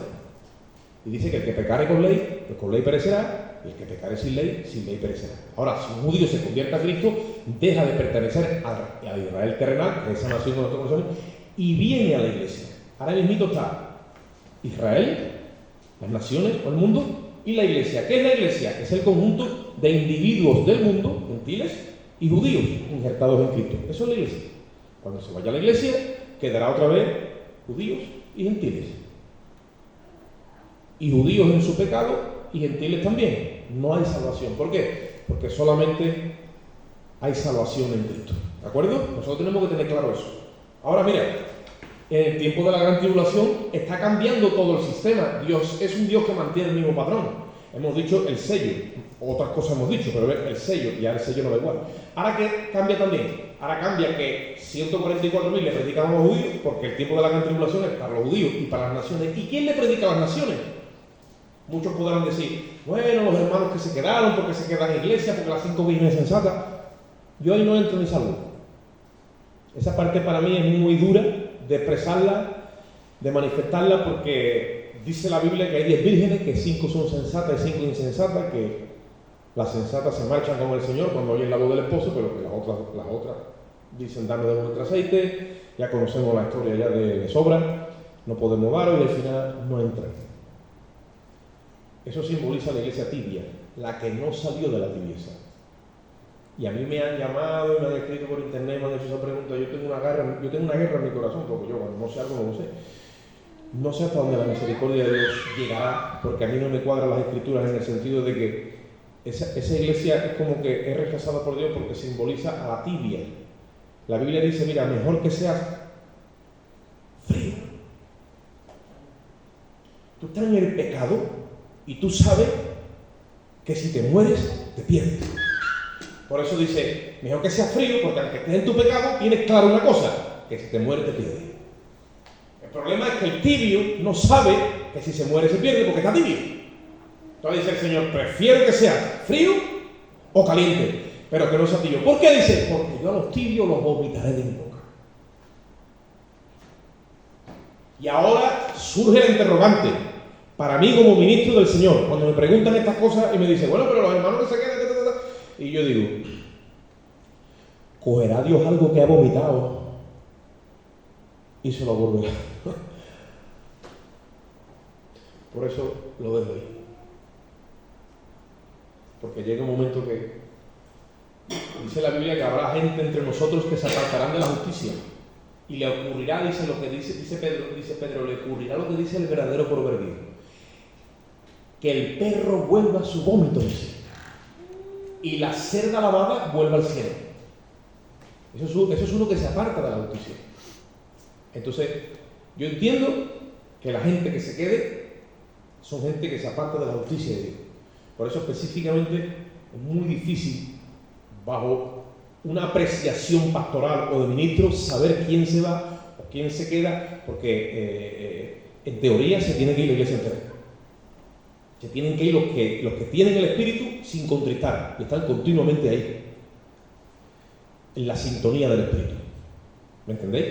Y dice que el que pecare con ley, pues con ley perecerá, y el que pecare sin ley perecerá. Ahora, si un judío se convierte a Cristo, deja de pertenecer a Israel terrenal, que es esa nación que nosotros conocemos, y viene a la iglesia. Ahora mismo está Israel, las naciones o el mundo, y la iglesia. ¿Qué es la iglesia? Es el conjunto de individuos del mundo, gentiles y judíos, injertados en Cristo. Eso es la iglesia. Cuando se vaya a la iglesia, quedará otra vez judíos y gentiles. Y judíos en su pecado y gentiles también. No hay salvación. ¿Por qué? Porque solamente hay salvación en Cristo. ¿De acuerdo? Nosotros tenemos que tener claro eso. Ahora mira, en el tiempo de la gran tribulación está cambiando todo el sistema. Dios es un Dios que mantiene el mismo patrón. Hemos dicho el sello, otras cosas hemos dicho, pero el sello, y ahora el sello no da igual. Ahora que cambia también. Ahora cambia que 144.000 le predican a los judíos, porque el tiempo de la gran tribulación es para los judíos y para las naciones. ¿Y quién le predica a las naciones? Muchos podrán decir, bueno, los hermanos que se quedaron, porque se quedan en iglesia, porque las 5 vírgenes sensatas. Yo ahí no entro en esa luz. Esa parte para mí es muy dura de expresarla, de manifestarla, porque dice la Biblia que hay 10 vírgenes, que 5 son sensatas y 5 insensatas, que las sensatas se marchan con el Señor cuando oyen la voz del esposo, pero que las otras dicen, dame de vuestro aceite. Ya conocemos la historia ya de sobra, no podemos daros, y al final no entran. Eso simboliza la iglesia tibia, la que no salió de la tibieza. Y a mí me han llamado y me han escrito por internet, me han hecho esa pregunta. Yo tengo una guerra en mi corazón, porque yo cuando no sé algo no lo sé. No sé hasta dónde la misericordia de Dios llegará, porque a mí no me cuadran las escrituras en el sentido de que esa iglesia es como que es rechazada por Dios porque simboliza a la tibia. La Biblia dice, mira, mejor que seas frío. Tú estás en el pecado y tú sabes que si te mueres, te pierdes. Por eso dice, mejor que seas frío, porque aunque estés en tu pecado, tienes claro una cosa, que si te mueres, te pierdes. El problema es que el tibio no sabe que si se muere, se pierde, porque está tibio. Entonces dice el Señor, prefiero que sea frío o caliente, pero que no sea tibio. ¿Por qué dice? Porque yo a los tibios los vomitaré de mi boca. Y ahora surge el interrogante, para mí como ministro del Señor, cuando me preguntan estas cosas y me dicen, bueno, pero los hermanos que se quedan, y yo digo, ¿cogerá Dios algo que ha vomitado y se lo volverá? Por eso lo dejo ahí. Porque llega un momento que dice la Biblia que habrá gente entre nosotros que se apartarán de la justicia y le ocurrirá, dice lo que dice Pedro, le ocurrirá lo que dice el verdadero proverbio, que el perro vuelva a su vómito, dice. y la cerda lavada vuelve al cielo. Eso es uno que se aparta de la justicia. Entonces, yo entiendo que la gente que se quede son gente que se aparta de la justicia de Dios. Por eso específicamente es muy difícil, bajo una apreciación pastoral o de ministro, saber quién se va o quién se queda, porque en teoría se tiene que ir la iglesia entera. Se tienen que ir los que tienen el Espíritu sin contristar y están continuamente ahí, en la sintonía del Espíritu. ¿Me entendéis?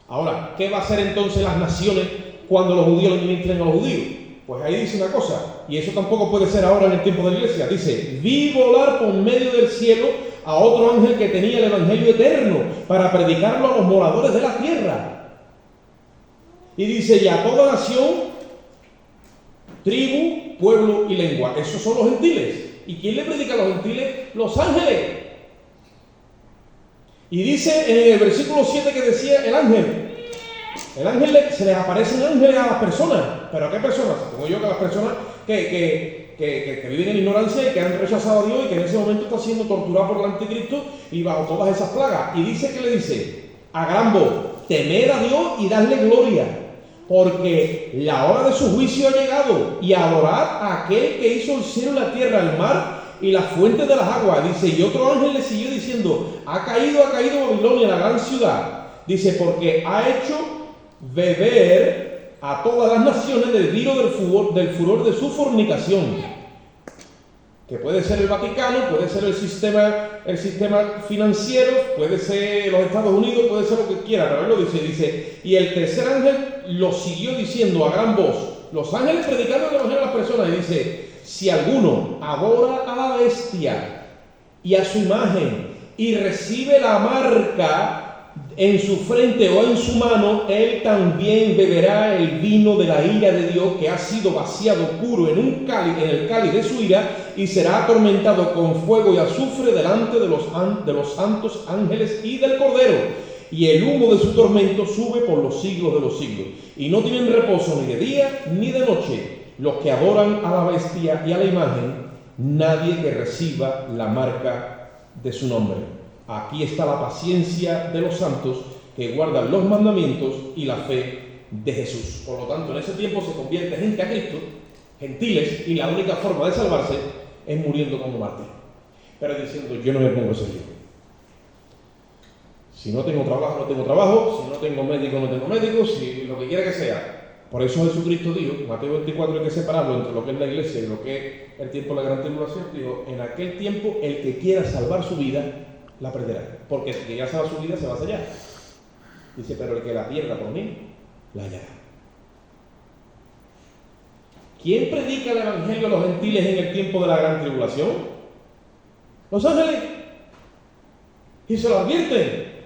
Ahora, ¿qué va a hacer entonces las naciones cuando los judíos le ministren a los judíos? Pues ahí dice una cosa, y eso tampoco puede ser ahora en el tiempo de la iglesia. Dice, vi volar por medio del cielo a otro ángel que tenía el evangelio eterno para predicarlo a los moradores de la tierra. Y dice, y a toda nación, tribu, pueblo y lengua. Esos son los gentiles. ¿Y quién le predica a los gentiles? Los ángeles. Y dice en el versículo 7 que decía el ángel se les aparecen ángeles a las personas. ¿Pero a qué personas? Supongo yo que a las personas que viven en ignorancia y que han rechazado a Dios y que en ese momento está siendo torturado por el anticristo y bajo todas esas plagas. Y dice que le dice a gran voz, temed a Dios y dadle gloria, porque la hora de su juicio ha llegado, y adorad a aquel que hizo el cielo y la tierra, el mar y las fuentes de las aguas. Dice, y otro ángel le siguió diciendo, ha caído Babilonia, la gran ciudad. Dice, porque ha hecho beber a todas las naciones del vino del furor de su fornicación. Que puede ser el Vaticano, puede ser el sistema financiero, puede ser los Estados Unidos, puede ser lo que quiera, pero él lo dice, y el tercer ángel lo siguió diciendo a gran voz, los ángeles predicando el evangelio a las personas, y dice, si alguno adora a la bestia y a su imagen y recibe la marca en su frente o en su mano, él también beberá el vino de la ira de Dios que ha sido vaciado puro en el cáliz de su ira, y será atormentado con fuego y azufre delante de los santos ángeles y del Cordero, y el humo de su tormento sube por los siglos de los siglos, y no tienen reposo ni de día ni de noche los que adoran a la bestia y a la imagen, nadie que reciba la marca de su nombre. Aquí está la paciencia de los santos que guardan los mandamientos y la fe de Jesús. Por lo tanto, en ese tiempo se convierte gente a Cristo, gentiles, y la única forma de salvarse es muriendo como mártir. Pero diciendo, yo no me pongo serio. Si no tengo trabajo, no tengo trabajo. Si no tengo médico, no tengo médico. Si lo que quiera que sea. Por eso Jesucristo dijo, Mateo 24, hay que separarlo entre lo que es la iglesia y lo que es el tiempo de la gran tribulación. Dijo, en aquel tiempo el que quiera salvar su vida, la perderá. Porque el que quiera salvar su vida se va a sellar. Dice, pero el que la pierda por mí, la hallará. ¿Quién predica el evangelio a los gentiles en el tiempo de la gran tribulación? Los ángeles. Y se lo advierten.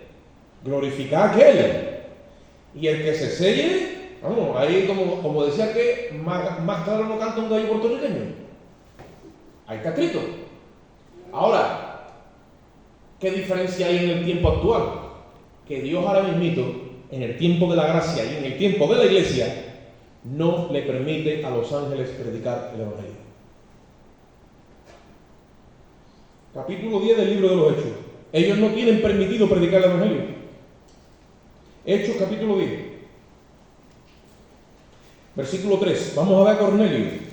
Glorificad a aquel. Y el que se selle, vamos, ahí como decía que más claro no canta un gallo puertorriqueño. Ahí está escrito. Ahora, ¿qué diferencia hay en el tiempo actual? Que Dios ahora mismito, en el tiempo de la gracia y en el tiempo de la iglesia, no le permite a los ángeles predicar el evangelio. Capítulo 10 del libro de los Hechos. Ellos no tienen permitido predicar el evangelio. Hechos capítulo 10. Versículo 3. Vamos a ver a Cornelio.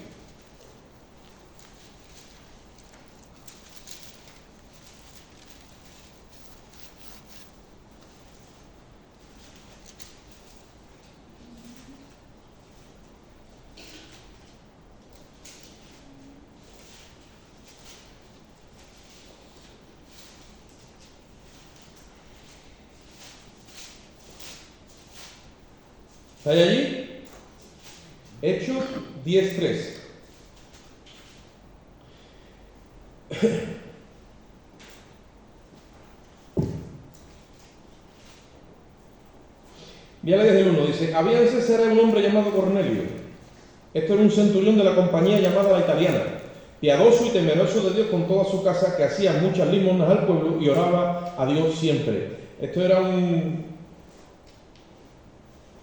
¿Está allí? Hechos 10:3. Voy a leer desde el 1. Dice, había en Cesarea un hombre llamado Cornelio. Esto era un centurión de la compañía llamada La Italiana, piadoso y temeroso de Dios con toda su casa, que hacía muchas limosnas al pueblo y oraba a Dios siempre. Esto era un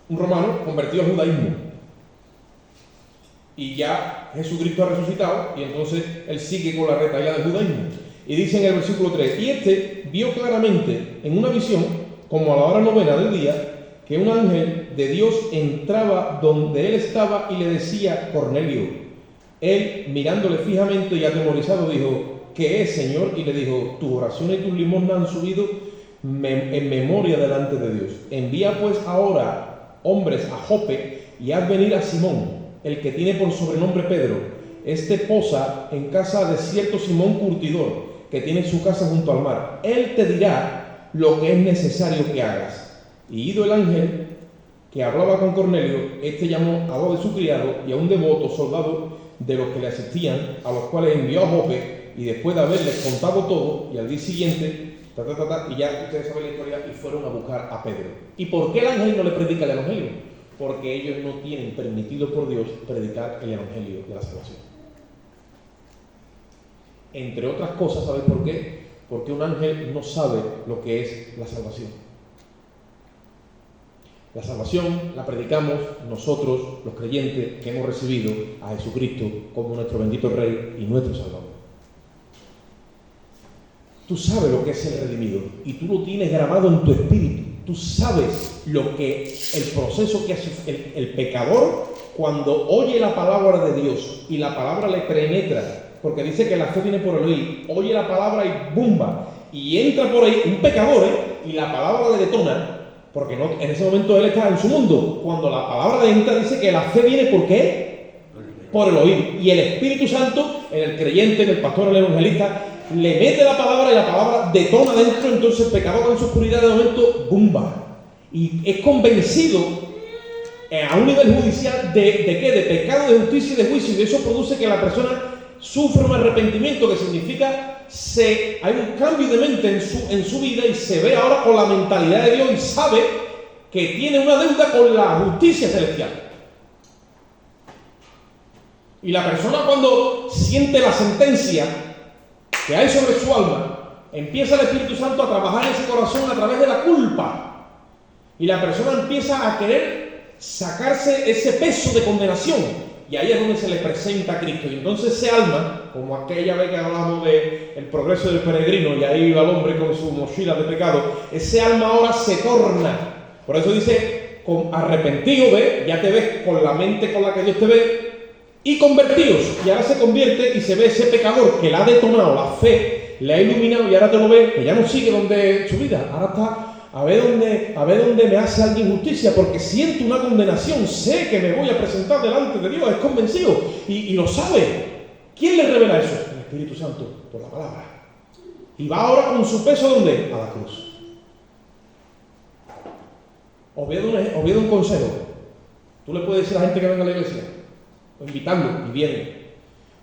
romano convertido al judaísmo. Y ya Jesucristo ha resucitado y entonces él sigue con la retahíla del judaísmo. Y dice en el versículo 3, y este vio claramente en una visión, como a la hora novena del día, que un ángel de Dios entraba donde él estaba y le decía, Cornelio. Él, mirándole fijamente y atemorizado, dijo, ¿qué es, Señor? Y le dijo, tus oraciones y tus limosnas han subido en memoria delante de Dios. Envía pues ahora hombres a Jope y haz venir a Simón, el que tiene por sobrenombre Pedro. Este posa en casa de cierto Simón Curtidor, que tiene su casa junto al mar. Él te dirá lo que es necesario que hagas. Y ido el ángel que hablaba con Cornelio, este llamó a dos de sus criados y a un devoto soldado de los que le asistían, a los cuales envió a Jope, y después de haberles contado todo, y al día siguiente, y ya ustedes saben la historia, y fueron a buscar a Pedro. ¿Y por qué el ángel no le predica el evangelio? Porque ellos no tienen permitido por Dios predicar el evangelio de la salvación. Entre otras cosas, ¿sabes por qué? Porque un ángel no sabe lo que es la salvación. La salvación la predicamos nosotros, los creyentes, que hemos recibido a Jesucristo como nuestro bendito Rey y nuestro Salvador. Tú sabes lo que es el redimido y tú lo tienes grabado en tu espíritu. Tú sabes lo que el proceso que hace el pecador cuando oye la palabra de Dios y la palabra le penetra, porque dice que la fe viene por el oír. Oye la palabra y ¡bumba! Y entra por ahí un pecador y la palabra le detona. Porque no, en ese momento él está en su mundo. Cuando la palabra de entra dice que la fe viene ¿por qué? Por el oír. Y el Espíritu Santo, en el creyente, en el pastor, en el evangelista, le mete la palabra y la palabra detona dentro. Entonces el pecador en su oscuridad de momento, ¡bumba! Y es convencido a un nivel judicial ¿de qué? De pecado, de justicia y de juicio. Y eso produce que la persona sufra un arrepentimiento, que significa hay un cambio de mente en su vida y se ve ahora con la mentalidad de Dios y sabe que tiene una deuda con la justicia celestial. Y la persona, cuando siente la sentencia que hay sobre su alma, empieza el Espíritu Santo a trabajar en ese corazón a través de la culpa. Y la persona empieza a querer sacarse ese peso de condenación. Y ahí es donde se le presenta a Cristo. Y entonces ese alma, como aquella vez que hablamos del progreso del peregrino, y ahí iba el hombre con su mochila de pecado, ese alma ahora se torna. Por eso dice, arrepentido, ¿ve? Ya te ves con la mente con la que Dios te ve, y convertidos. Y ahora se convierte y se ve ese pecador que le ha detonado la fe, le ha iluminado, y ahora te lo ve, que ya no sigue donde su vida. Ahora está a ver dónde me hace alguien justicia, porque siento una condenación, sé que me voy a presentar delante de Dios, es convencido y lo sabe. ¿Quién le revela eso? El Espíritu Santo, por la palabra. Y va ahora con su peso, ¿dónde? A la cruz. Os voy a dar un consejo. Tú le puedes decir a la gente que venga a la iglesia, o invitarlo, y viene.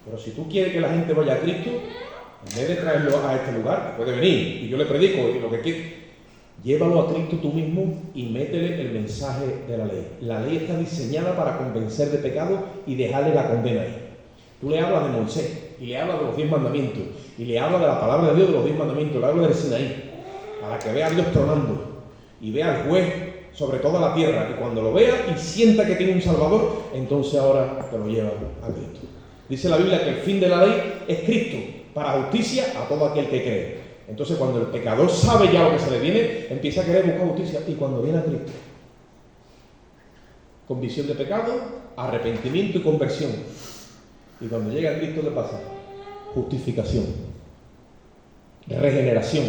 Pero si tú quieres que la gente vaya a Cristo, en vez de traerlo a este lugar, puede venir, y yo le predico, y lo que quiere, llévalo a Cristo tú mismo y métele el mensaje de la ley. La ley está diseñada para convencer de pecado y dejarle la condena ahí. Tú le hablas de Moisés, y le hablas de los 10 mandamientos, y le hablas de la palabra de Dios de los 10 mandamientos, le hablas del Sinaí, para que vea a Dios tronando, y vea al juez sobre toda la tierra, y cuando lo vea y sienta que tiene un Salvador, entonces ahora te lo lleva a Cristo. Dice la Biblia que el fin de la ley es Cristo, para justicia a todo aquel que cree. Entonces cuando el pecador sabe ya lo que se le viene, empieza a querer buscar justicia. Y cuando viene a Cristo, convicción de pecado, arrepentimiento y conversión. Y cuando llega a Cristo, ¿qué pasa? Justificación, regeneración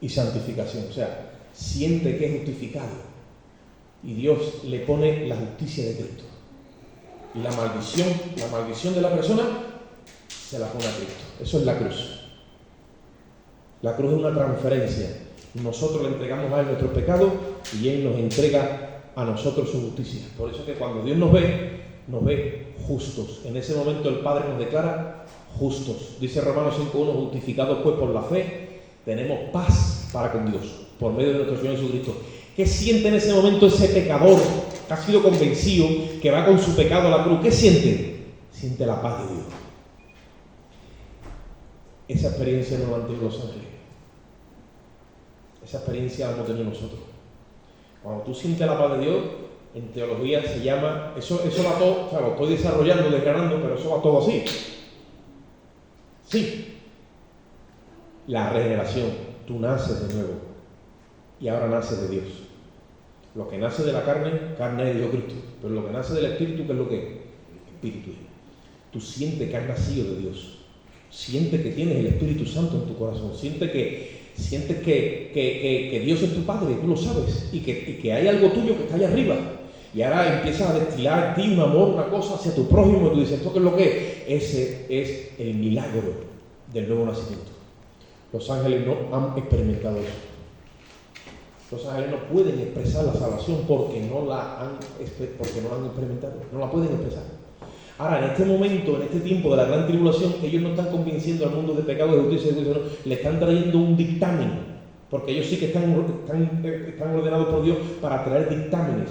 y santificación. O sea, siente que es justificado y Dios le pone la justicia de Cristo. Y la maldición de la persona se la pone a Cristo. Eso es la cruz. La cruz es una transferencia. Nosotros le entregamos a Él nuestros pecados y Él nos entrega a nosotros su justicia. Por eso que cuando Dios nos ve justos. En ese momento el Padre nos declara justos. Dice Romanos 5:1, justificados pues por la fe, tenemos paz para con Dios, por medio de nuestro Señor Jesucristo. ¿Qué siente en ese momento ese pecador que ha sido convencido, que va con su pecado a la cruz? ¿Qué siente? Siente la paz de Dios. Esa experiencia no la han tenido los ángeles. Esa experiencia la hemos tenido nosotros. Cuando tú sientes la paz de Dios, en teología se llama, eso va todo, o sea, lo estoy desarrollando, desgranando, pero eso va todo así. Sí, la regeneración, tú naces de nuevo y ahora naces de Dios. Lo que nace de la carne, carne es Dios Cristo, pero lo que nace del Espíritu, ¿qué es lo que es? Espíritu. Tú sientes que has nacido de Dios, sientes que tienes el Espíritu Santo en tu corazón, sientes que Dios es tu Padre, tú lo sabes, y que hay algo tuyo que está allá arriba. Y ahora empiezas a destilar en ti un amor, una cosa hacia tu prójimo, y tú dices, ¿esto qué es lo que es? Ese es el milagro del nuevo nacimiento. Los ángeles no han experimentado eso. Los ángeles no pueden expresar la salvación porque no la han experimentado, no la pueden expresar. Ahora, en este momento, en este tiempo de la gran tribulación, ellos no están convenciendo al mundo de pecado, de justicia y de juicio, no, le están trayendo un dictamen, porque ellos sí que están ordenados por Dios para traer dictámenes.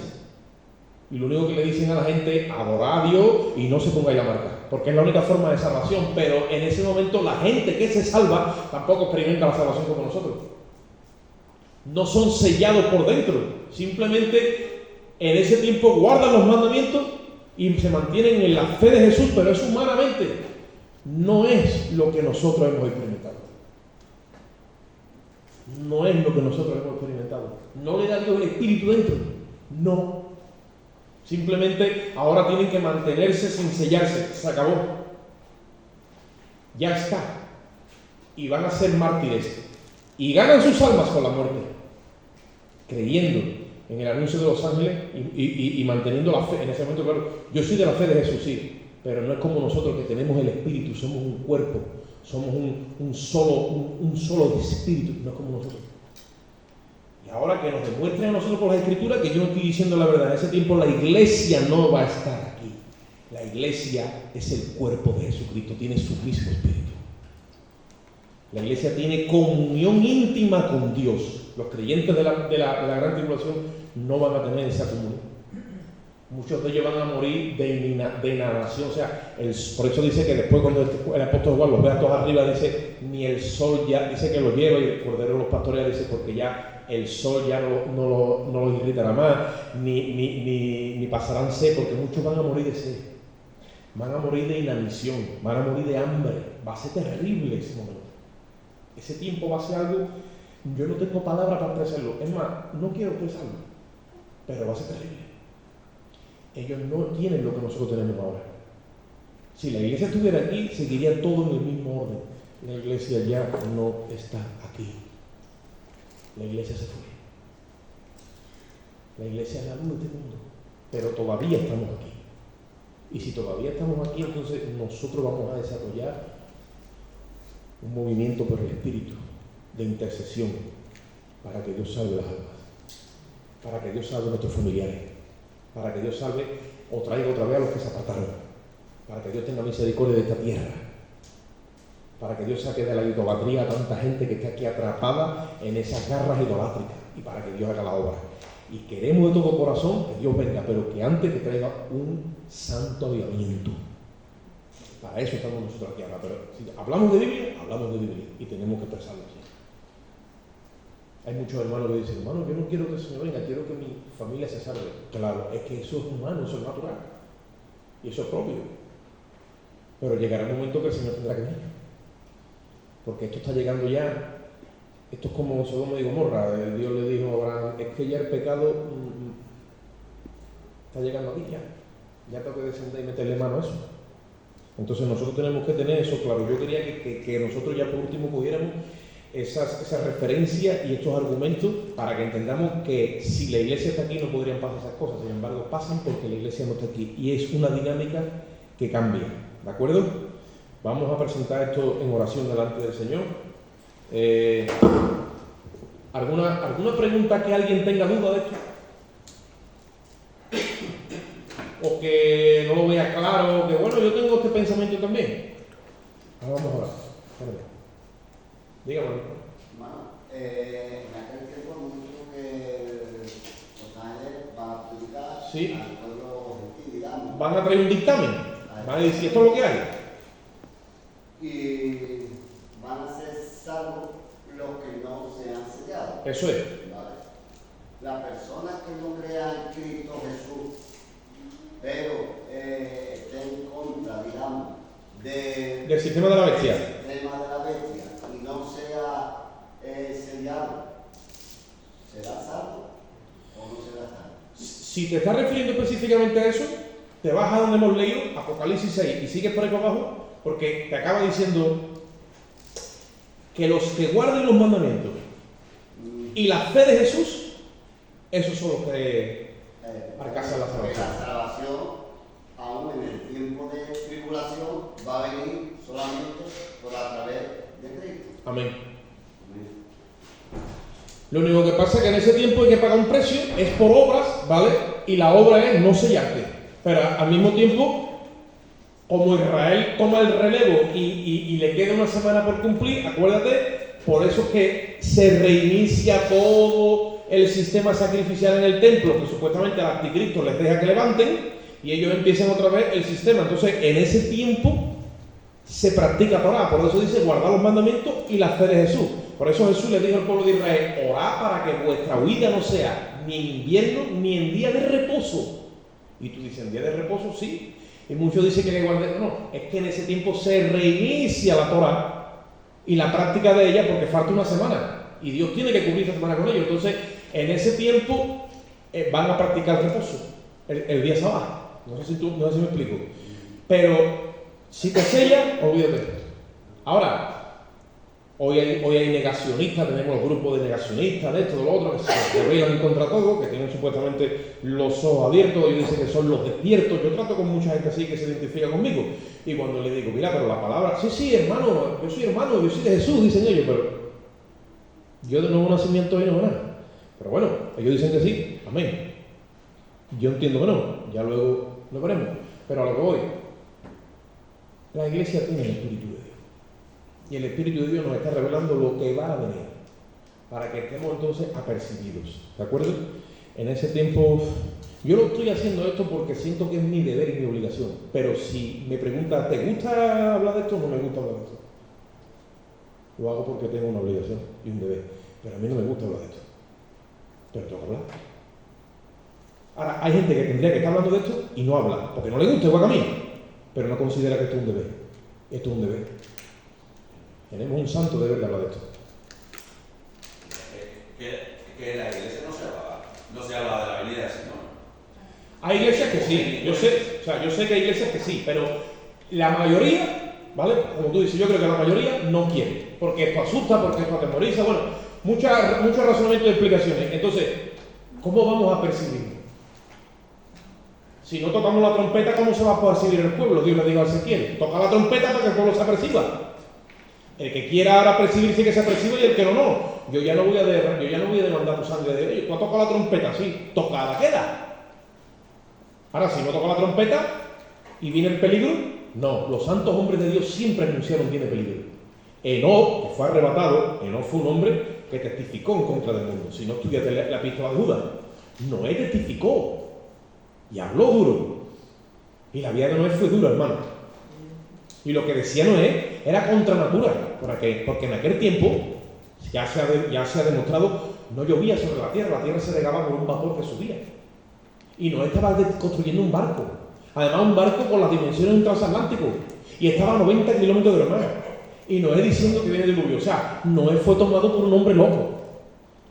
Y lo único que le dicen a la gente es adorar a Dios y no se pongáis la marca, porque es la única forma de salvación. Pero en ese momento la gente que se salva tampoco experimenta la salvación como nosotros. No son sellados por dentro, simplemente en ese tiempo guardan los mandamientos y se mantienen en la fe de Jesús, pero es humanamente, no es lo que nosotros hemos experimentado. No es lo que nosotros hemos experimentado. No le da Dios el Espíritu dentro, no. Simplemente ahora tienen que mantenerse sin sellarse. Se acabó. Ya está. Y van a ser mártires. Y ganan sus almas con la muerte. Creyendo en el anuncio de los ángeles y manteniendo la fe. En ese momento, claro, yo soy de la fe de Jesús, sí. Pero no es como nosotros que tenemos el Espíritu. Somos un cuerpo. Somos un solo espíritu. No es como nosotros. Y ahora que nos demuestren a nosotros por la Escritura que yo no estoy diciendo la verdad, en ese tiempo la iglesia no va a estar aquí. La iglesia es el cuerpo de Jesucristo, tiene su mismo Espíritu. La iglesia tiene comunión íntima con Dios. Los creyentes de la gran tribulación no van a tener esa comunión. Muchos de ellos van a morir de inhalación. O sea, por eso dice que después cuando el apóstol Juan los vea todos arriba, dice, ni el sol ya, dice que los lleva, y el cordero de los pastores dice, porque ya el sol ya no los irritará más, ni pasarán sed, porque muchos van a morir de sed, van a morir de inanición, van a morir de hambre. Va a ser terrible ese momento. Ese tiempo va a ser algo, yo no tengo palabras para expresarlo, es más, no quiero expresarlo, pero va a ser terrible. Ellos no tienen lo que nosotros tenemos ahora. Si la iglesia estuviera aquí, seguiría todo en el mismo orden. La iglesia ya no está aquí. La iglesia se fue. La iglesia es la luz de este mundo, pero todavía estamos aquí. Y si todavía estamos aquí, entonces nosotros vamos a desarrollar un movimiento por el Espíritu de intercesión para que Dios salve las almas, para que Dios salve a nuestros familiares, para que Dios salve o traiga otra vez a los que se apartaron, para que Dios tenga misericordia de esta tierra, para que Dios saque de la idolatría a tanta gente que está aquí atrapada en esas garras idolátricas, y para que Dios haga la obra. Y queremos de todo corazón que Dios venga, pero que antes que traiga un santo avivamiento. Para eso estamos nosotros aquí ahora. Pero si hablamos de Biblia, hablamos de Biblia y tenemos que expresarlo así. Hay muchos hermanos que dicen, hermano, yo no quiero que el Señor venga, quiero que mi familia se salve. Claro, es que eso es humano, eso es natural. Y eso es propio. Pero llegará un momento que el Señor tendrá que venir. Porque esto está llegando ya. Esto es como Sodoma y Gomorra. Dios le dijo a Abraham, es que ya el pecado está llegando aquí ya. Ya tengo que descender y meterle mano a eso. Entonces nosotros tenemos que tener eso claro. Yo quería que nosotros ya por último pudiéramos esas referencias y estos argumentos para que entendamos que si la iglesia está aquí no podrían pasar esas cosas. Sin embargo, pasan porque la iglesia no está aquí. Y es una dinámica que cambia. ¿De acuerdo? Vamos a presentar esto en oración delante del Señor. ¿Alguna pregunta que alguien tenga duda de esto? O que no lo vea claro, que bueno, yo tengo este pensamiento también. Ahora vamos a orar. Dígame. En aquel tiempo hemos dicho que los ángeles van a publicar sí. al pueblo gentil, digamos. Van a traer un dictamen. Van a decir, esto es lo que hay. Y van a ser salvos los que no se han sellado. Eso es. Vale. las personas que no crean en Cristo Jesús, pero estén en contra, digamos, del sistema de la bestia. del sistema de la bestia y no sea sellado, ¿será salvo o no será salvo? Si te estás refiriendo específicamente a eso, te vas a donde hemos leído, Apocalipsis 6, y sigues por ahí para abajo, porque te acaba diciendo que los que guarden los mandamientos y la fe de Jesús, esos son los que alcanzan la Porque salvación. la salvación, aún en el tiempo de tribulación, va a venir solamente por a través de Cristo. Amén. Amén. Lo único que pasa es que en ese tiempo hay que pagar un precio, es por obras, ¿vale? Y la obra es no sellarte. Pero al mismo tiempo, como Israel toma el relevo y le queda una semana por cumplir, acuérdate, por eso es que se reinicia todo el sistema sacrificial en el templo, que supuestamente el anticristo les deja que levanten y ellos empiezan otra vez el sistema. Entonces, en ese tiempo se practica Torah, por eso dice guardar los mandamientos y la fe de Jesús. Por eso Jesús le dijo al pueblo de Israel: orad para que vuestra huida no sea ni en invierno ni en día de reposo. Y tú dices, ¿en día de reposo? Sí. Y muchos dicen que guardemos. No, es que en ese tiempo se reinicia la Torah y la práctica de ella porque falta una semana. Y Dios tiene que cubrir esa semana con ellos. Entonces, en ese tiempo van a practicar reposo, el día sábado. No sé si me explico. Pero si te sella, olvídate. Ahora, hoy hay negacionistas, tenemos los grupos de negacionistas, de esto, de lo otro, que se rebelan en contra de todo, que tienen supuestamente los ojos abiertos, ellos dicen que son los despiertos. Yo trato con mucha gente así que se identifica conmigo. Y cuando le digo, mira, pero la palabra, sí, hermano, yo soy de Jesús, dicen ellos, pero yo de nuevo nacimiento y no nada. Pero bueno, ellos dicen que sí, amén. Yo entiendo que no, ya luego lo veremos. Pero a lo que voy, la iglesia tiene el Espíritu de Dios. Y el Espíritu de Dios nos está revelando lo que va a venir, para que estemos entonces apercibidos. ¿De acuerdo? En ese tiempo, yo lo estoy haciendo esto porque siento que es mi deber y mi obligación. Pero si me preguntas, ¿te gusta hablar de esto o no me gusta hablar de esto? Lo hago porque tengo una obligación y un deber. Pero a mí no me gusta hablar de esto. Pero tengo que hablar. Ahora, hay gente que tendría que estar hablando de esto y no habla, porque no le gusta, igual que a mí, pero no considera que esto es un deber. Esto es un deber. Tenemos un santo deber de hablar de esto. Que la iglesia no se habla de la venida del Señor. Hay iglesias que sí, yo sé que hay iglesias que sí, pero la mayoría, ¿vale? Como tú dices, yo creo que la mayoría no quiere, porque esto asusta, porque esto atemoriza, bueno, muchos razonamientos y explicaciones. Entonces, ¿cómo vamos a percibirlo? Si no tocamos la trompeta, ¿cómo se va a percibir el pueblo? Dios le dijo a Ezequiel, toca la trompeta para que el pueblo se aperciba. El que quiera ahora percibirse, que se aperciba, y el que no. Yo ya no voy a demandar tu sangre de ellos. Tú has tocado la trompeta, sí, tocada queda. Ahora, si no toca la trompeta y viene el peligro, no. Los santos hombres de Dios siempre anunciaron viene peligro. Enoc, que fue arrebatado, Enoc fue un hombre que testificó en contra del mundo. Si no estudiaste la epístola de Judas, Noé testificó y habló duro. Y la vida de Noé fue dura, hermano. Y lo que decía Noé era contra natura, porque en aquel tiempo ya se ha demostrado, no llovía sobre la tierra se regaba por un vapor que subía. Y Noé estaba construyendo un barco, además un barco con las dimensiones de un transatlántico, y estaba a 90 kilómetros del mar. Y Noé diciendo que viene diluvio. O sea, Noé fue tomado por un hombre loco.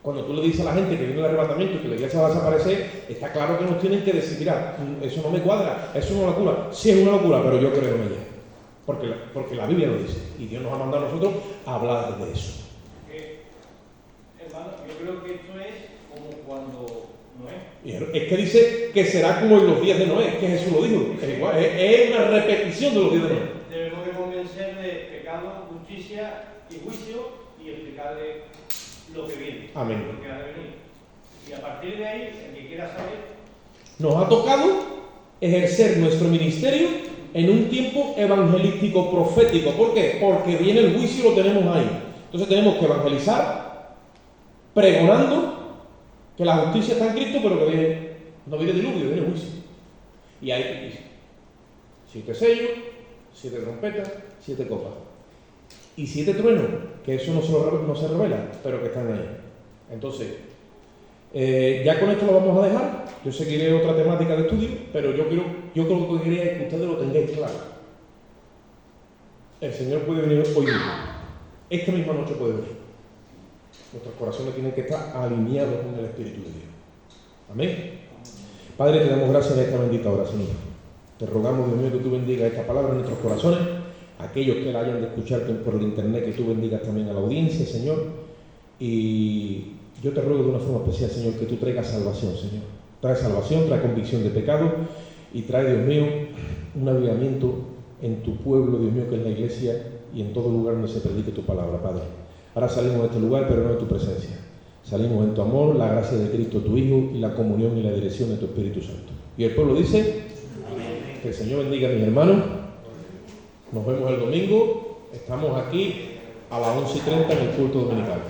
Cuando tú le dices a la gente que viene el arrebatamiento y que la iglesia va a desaparecer, está claro que nos tienen que decir, mira, eso no me cuadra, eso es una locura. Sí, es una locura, pero yo creo en ella. Porque la Biblia lo dice, y Dios nos ha mandado a nosotros a hablar de eso. Hermano, yo creo que esto es como cuando Noé. Es que dice que será como en los días de Noé, que Jesús lo dijo. Es igual, es una repetición de los días de Noé. Debemos de convencer de pecado, justicia y juicio y explicarle lo que viene. Amén. Lo que ha de venir. Y a partir de ahí, el que quiera saber. Nos ha tocado ejercer nuestro ministerio en un tiempo evangelístico profético. ¿Por qué? Porque viene el juicio y lo tenemos ahí. Entonces tenemos que evangelizar, pregonando que la justicia está en Cristo, pero que no viene diluvio, viene juicio. Y hay 7 sellos, 7 trompetas, 7 copas. Y 7 truenos, que eso no se revela, pero que están ahí. Entonces, Ya con esto lo vamos a dejar. Yo seguiré otra temática de estudio, pero yo creo que quería que ustedes lo tengáis claro. El Señor puede venir hoy mismo. Esta misma noche puede venir. Nuestros corazones tienen que estar alineados con el Espíritu de Dios. Amén. Padre, te damos gracias en esta bendita hora, Señor. Te rogamos, Dios mío, que tú bendigas esta palabra en nuestros corazones. Aquellos que la hayan de escuchar por el internet, que tú bendigas también a la audiencia, Señor. Y yo te ruego de una forma especial, Señor, que tú traigas salvación, Señor. Trae salvación, trae convicción de pecado y trae, Dios mío, un avivamiento en tu pueblo, Dios mío, que es la iglesia, y en todo lugar donde se predique tu palabra, Padre. Ahora salimos de este lugar, pero no de tu presencia. Salimos en tu amor, la gracia de Cristo, tu Hijo, y la comunión y la dirección de tu Espíritu Santo. Y el pueblo dice, amén. Que el Señor bendiga a mis hermanos. Nos vemos el domingo. Estamos aquí a las 11:30 en el culto dominical.